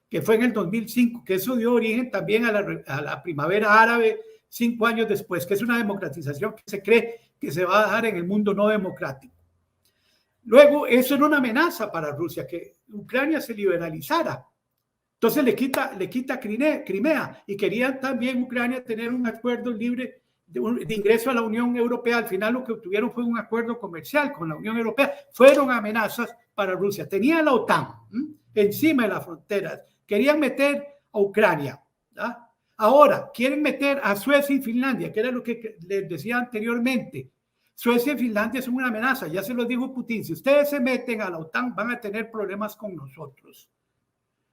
que fue en el 2005, que eso dio origen también a la primavera árabe 5 años después, que es una democratización que se cree que se va a dar en el mundo no democrático. Luego, eso era una amenaza para Rusia, que Ucrania se liberalizara. Entonces le quita Crimea y querían también Ucrania tener un acuerdo libre de ingreso a la Unión Europea. Al final lo que obtuvieron fue un acuerdo comercial con la Unión Europea. Fueron amenazas para Rusia. Tenía la OTAN encima de las fronteras. Querían meter a Ucrania. Ahora quieren meter a Suecia y Finlandia, que era lo que les decía anteriormente. Suecia y Finlandia son una amenaza. Ya se lo dijo Putin. Si ustedes se meten a la OTAN van a tener problemas con nosotros.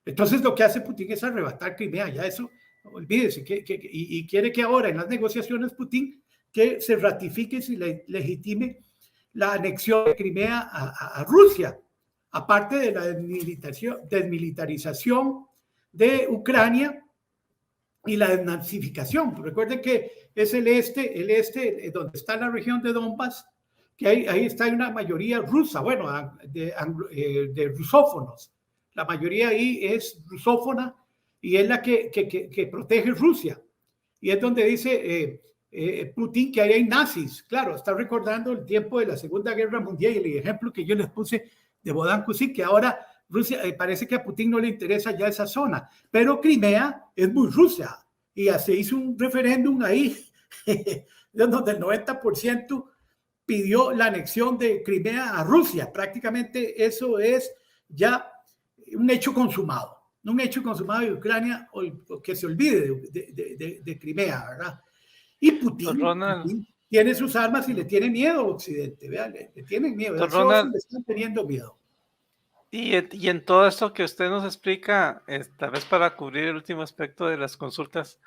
Entonces lo que hace Putin es arrebatar Crimea, ya eso, olvídese, y quiere que ahora en las negociaciones Putin que se ratifique y legitime la anexión de Crimea a Rusia, aparte de la desmilitarización de Ucrania y la desnazificación. Recuerden que es el este donde está la región de Donbass, que ahí está una mayoría rusa, bueno, de rusófonos. La mayoría ahí es rusófona y es la que protege Rusia. Y es donde dice Putin que ahí hay nazis. Claro, está recordando el tiempo de la Segunda Guerra Mundial y el ejemplo que yo les puse de Bohdan Kusik, que ahora Rusia, parece que a Putin no le interesa ya esa zona. Pero Crimea es muy Rusia. Y ya se hizo un referéndum ahí donde el 90% pidió la anexión de Crimea a Rusia. Prácticamente eso es ya un hecho consumado de Ucrania, o que se olvide de Crimea, ¿verdad? Y Putin tiene sus armas y le tiene miedo a Occidente, ¿verdad? Le tienen miedo, le están teniendo miedo. Y en todo esto que usted nos explica, tal vez para cubrir el último aspecto de las consultas,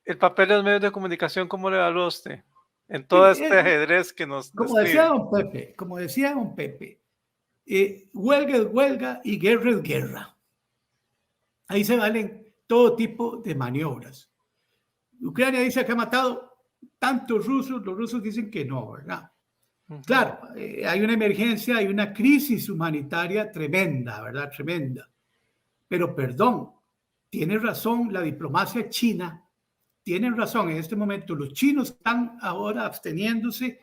el papel de los medios de comunicación, ¿cómo lo evalúa usted? En todo este ajedrez que nos describe. Como decía don Pepe, huelga es huelga y guerra es guerra. Ahí se valen todo tipo de maniobras. Ucrania dice que ha matado tantos rusos, los rusos dicen que no, ¿verdad? Claro, hay una emergencia, hay una crisis humanitaria tremenda, ¿verdad? Tremenda. Pero perdón, tiene razón la diplomacia china, tienen razón en este momento. Los chinos están ahora absteniéndose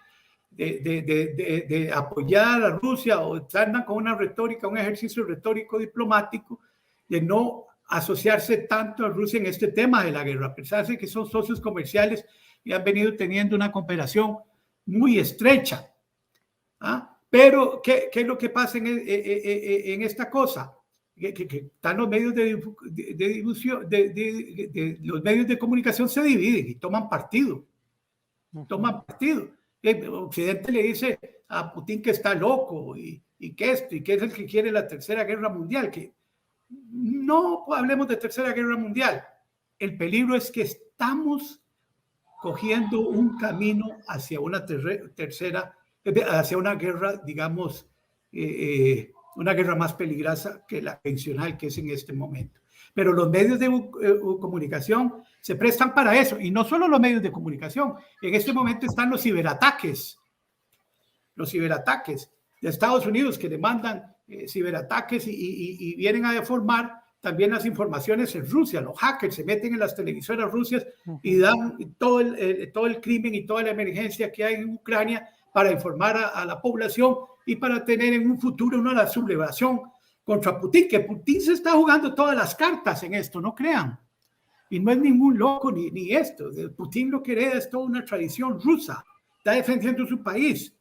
de apoyar a Rusia, o andan con una retórica, un ejercicio retórico diplomático de no asociarse tanto a Rusia en este tema de la guerra, a pesar de que son socios comerciales y han venido teniendo una cooperación muy estrecha. Pero ¿qué es lo que pasa en esta cosa? Que están los medios los medios de comunicación se dividen y toman partido. Occidente le dice a Putin que está loco y que esto, y que es el que quiere la tercera guerra mundial. Que no hablemos de tercera guerra mundial. El peligro es que estamos cogiendo un camino hacia una hacia una guerra, digamos, una guerra más peligrosa que la convencional que es en este momento. Pero los medios de comunicación se prestan para eso, y no solo los medios de comunicación. En este momento están los ciberataques de Estados Unidos, que demandan ciberataques y vienen a deformar también las informaciones en Rusia. Los hackers se meten en las televisoras rusas y dan todo el crimen y toda la emergencia que hay en Ucrania para informar a la población y para tener en un futuro una sublevación contra Putin, que Putin se está jugando todas las cartas en esto, no crean. Y no es ningún loco ni esto. Putin lo que hereda es toda una tradición rusa. Está defendiendo su país.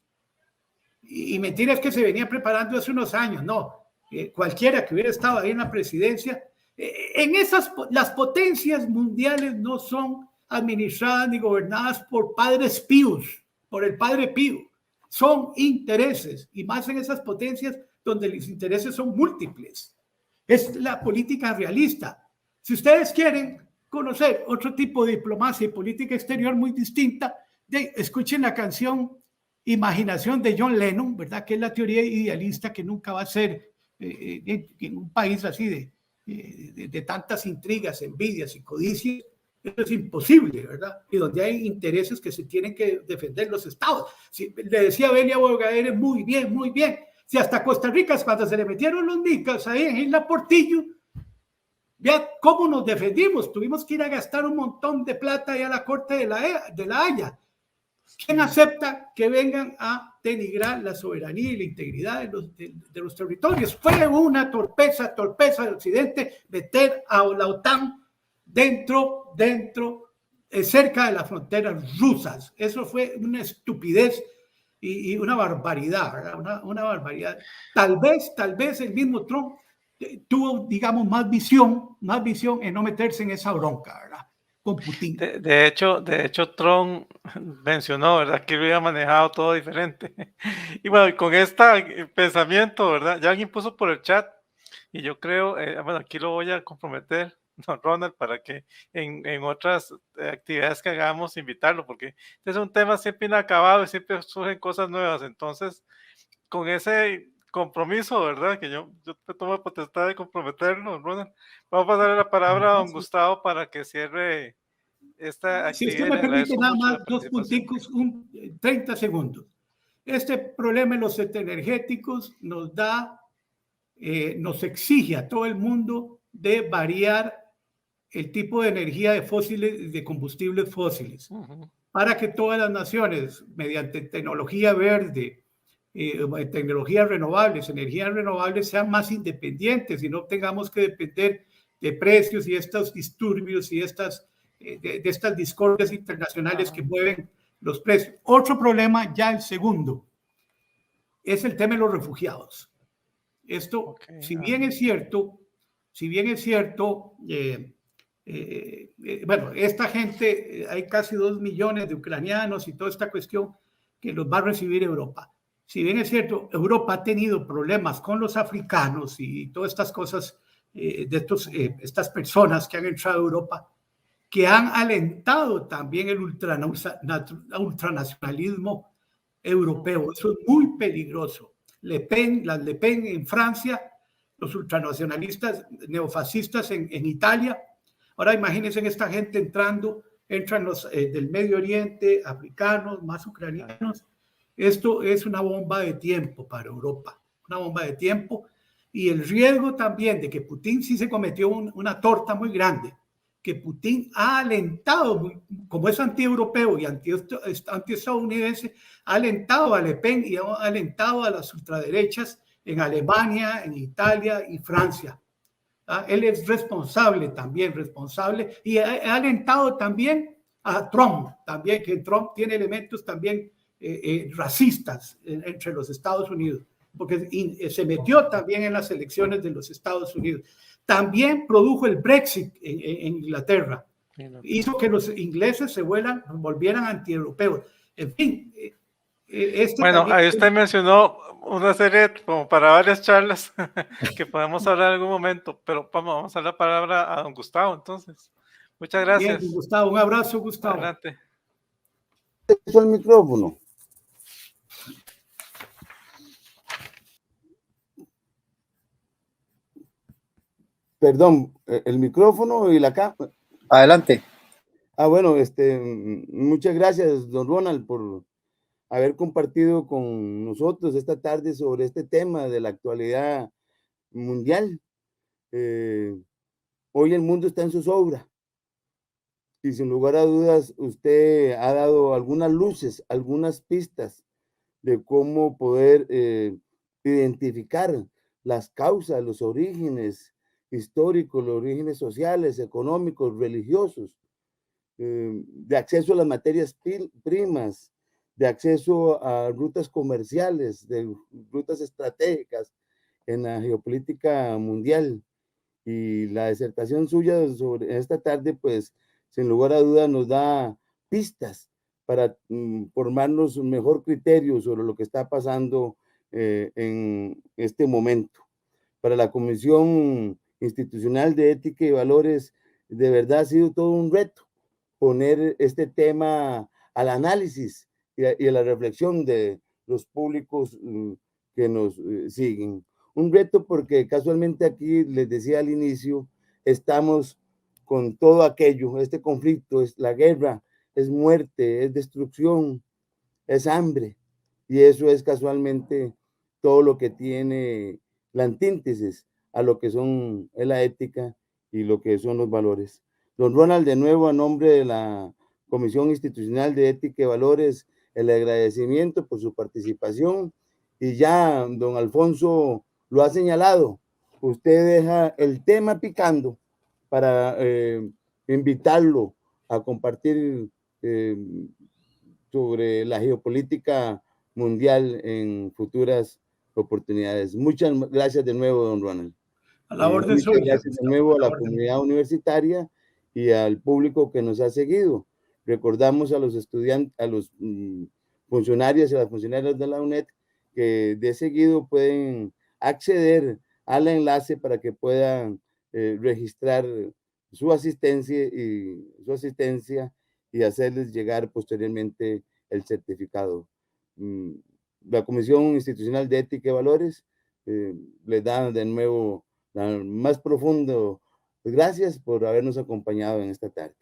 Y mentira es que se venía preparando hace unos años. No, cualquiera que hubiera estado ahí en la presidencia. Las potencias mundiales no son administradas ni gobernadas por padres píos, por el padre Pío. Son intereses, y más en esas potencias donde los intereses son múltiples. Es la política realista. Si ustedes quieren conocer otro tipo de diplomacia y política exterior muy distinta, escuchen la canción Imaginación de John Lennon, ¿verdad? Que es la teoría idealista que nunca va a ser en un país así de tantas intrigas, envidias y codicias. Eso es imposible, ¿verdad? Y donde hay intereses que se tienen que defender los estados. Si, le decía Belia Bogaere, muy bien, muy bien. Si hasta Costa Rica, cuando se le metieron los micas ahí en Isla Portillo, vea cómo nos defendimos. Tuvimos que ir a gastar un montón de plata ahí a la Corte de la Haya. ¿Quién acepta que vengan a denigrar la soberanía y la integridad de los territorios? Fue una torpeza de Occidente meter a la OTAN cerca de las fronteras rusas. Eso fue una estupidez y una barbaridad, ¿verdad? Una barbaridad. Tal vez el mismo Trump tuvo, digamos, más visión en no meterse en esa bronca, ¿verdad? Con Putin. De hecho, Trump mencionó, ¿verdad?, que lo había manejado todo diferente. Y bueno, con este pensamiento, ¿verdad?, ya alguien puso por el chat, y yo creo, bueno, aquí lo voy a comprometer, don Ronald, para que en otras actividades que hagamos, invitarlo, porque este es un tema siempre inacabado y siempre surgen cosas nuevas. Entonces, con ese compromiso, ¿verdad?, que yo te tomo potestad de comprometerlo, don Ronald, vamos a darle la palabra a don Gustavo para que cierre esta Si actividad. usted me permite nada más 2 punticos, 30 segundos. Este problema en los energéticos nos exige a todo el mundo de variar el tipo de energía de combustibles fósiles, para que todas las naciones, mediante tecnología verde, tecnologías renovables, energías renovables, sean más independientes y no tengamos que depender de precios y estos disturbios y de estas discordias internacionales que mueven los precios. Otro problema, ya el segundo, es el tema de los refugiados. Esto, si bien es cierto, bueno, esta gente, hay casi 2 millones de ucranianos y toda esta cuestión que los va a recibir Europa. Si bien es cierto, Europa ha tenido problemas con los africanos y todas estas cosas, estas personas que han entrado a Europa, que han alentado también el ultranacionalismo europeo. Eso es muy peligroso. Las Le Pen en Francia, los ultranacionalistas neofascistas en Italia. Ahora imagínense esta gente entran los del Medio Oriente, africanos, más ucranianos. Esto es una bomba de tiempo para Europa, una bomba de tiempo. Y el riesgo también de que Putin sí se cometió una torta muy grande, que Putin ha alentado, como es anti-europeo y anti-estadounidense, ha alentado a Le Pen y ha alentado a las ultraderechas en Alemania, en Italia y Francia. Él es responsable, y ha alentado también a Trump, también, que Trump tiene elementos también racistas entre los Estados Unidos, porque se metió también en las elecciones de los Estados Unidos. También produjo el Brexit en Inglaterra. Hizo que los ingleses se volvieran antieuropeos. En fin. Bueno, ahí usted mencionó una serie como para varias charlas que podemos hablar en algún momento, pero vamos a dar la palabra a don Gustavo, entonces. Muchas gracias. Bien, Gustavo, un abrazo, Gustavo. Adelante. Eso el micrófono. Perdón, el micrófono y la cámara. Adelante. Bueno, muchas gracias, don Ronald, por haber compartido con nosotros esta tarde sobre este tema de la actualidad mundial. Hoy el mundo está en zozobra y sin lugar a dudas usted ha dado algunas luces, algunas pistas de cómo poder identificar las causas, los orígenes históricos, los orígenes sociales, económicos, religiosos, de acceso a las materias primas, de acceso a rutas comerciales, de rutas estratégicas en la geopolítica mundial. Y la disertación suya sobre esta tarde, pues, sin lugar a duda nos da pistas para formarnos un mejor criterio sobre lo que está pasando en este momento. Para la Comisión Institucional de Ética y Valores, de verdad ha sido todo un reto poner este tema al análisis y a la reflexión de los públicos que nos siguen. Un reto porque casualmente aquí les decía al inicio, estamos con todo aquello, este conflicto, es la guerra, es muerte, es destrucción, es hambre, y eso es casualmente todo lo que tiene la antítesis a lo que son es la ética y lo que son los valores. Don Ronald, de nuevo, a nombre de la Comisión Institucional de Ética y Valores, el agradecimiento por su participación, y ya don Alfonso lo ha señalado, usted deja el tema picando para invitarlo a compartir sobre la geopolítica mundial en futuras oportunidades. Muchas gracias de nuevo, don Ronald. A la orden Muchas suya. gracias de nuevo a la comunidad universitaria y al público que nos ha seguido. Recordamos a los estudiantes, a los funcionarios y a las funcionarias de la UNED que de seguido pueden acceder al enlace para que puedan registrar su asistencia y hacerles llegar posteriormente el certificado. La Comisión Institucional de Ética y Valores les da de nuevo la más profundo gracias por habernos acompañado en esta tarde.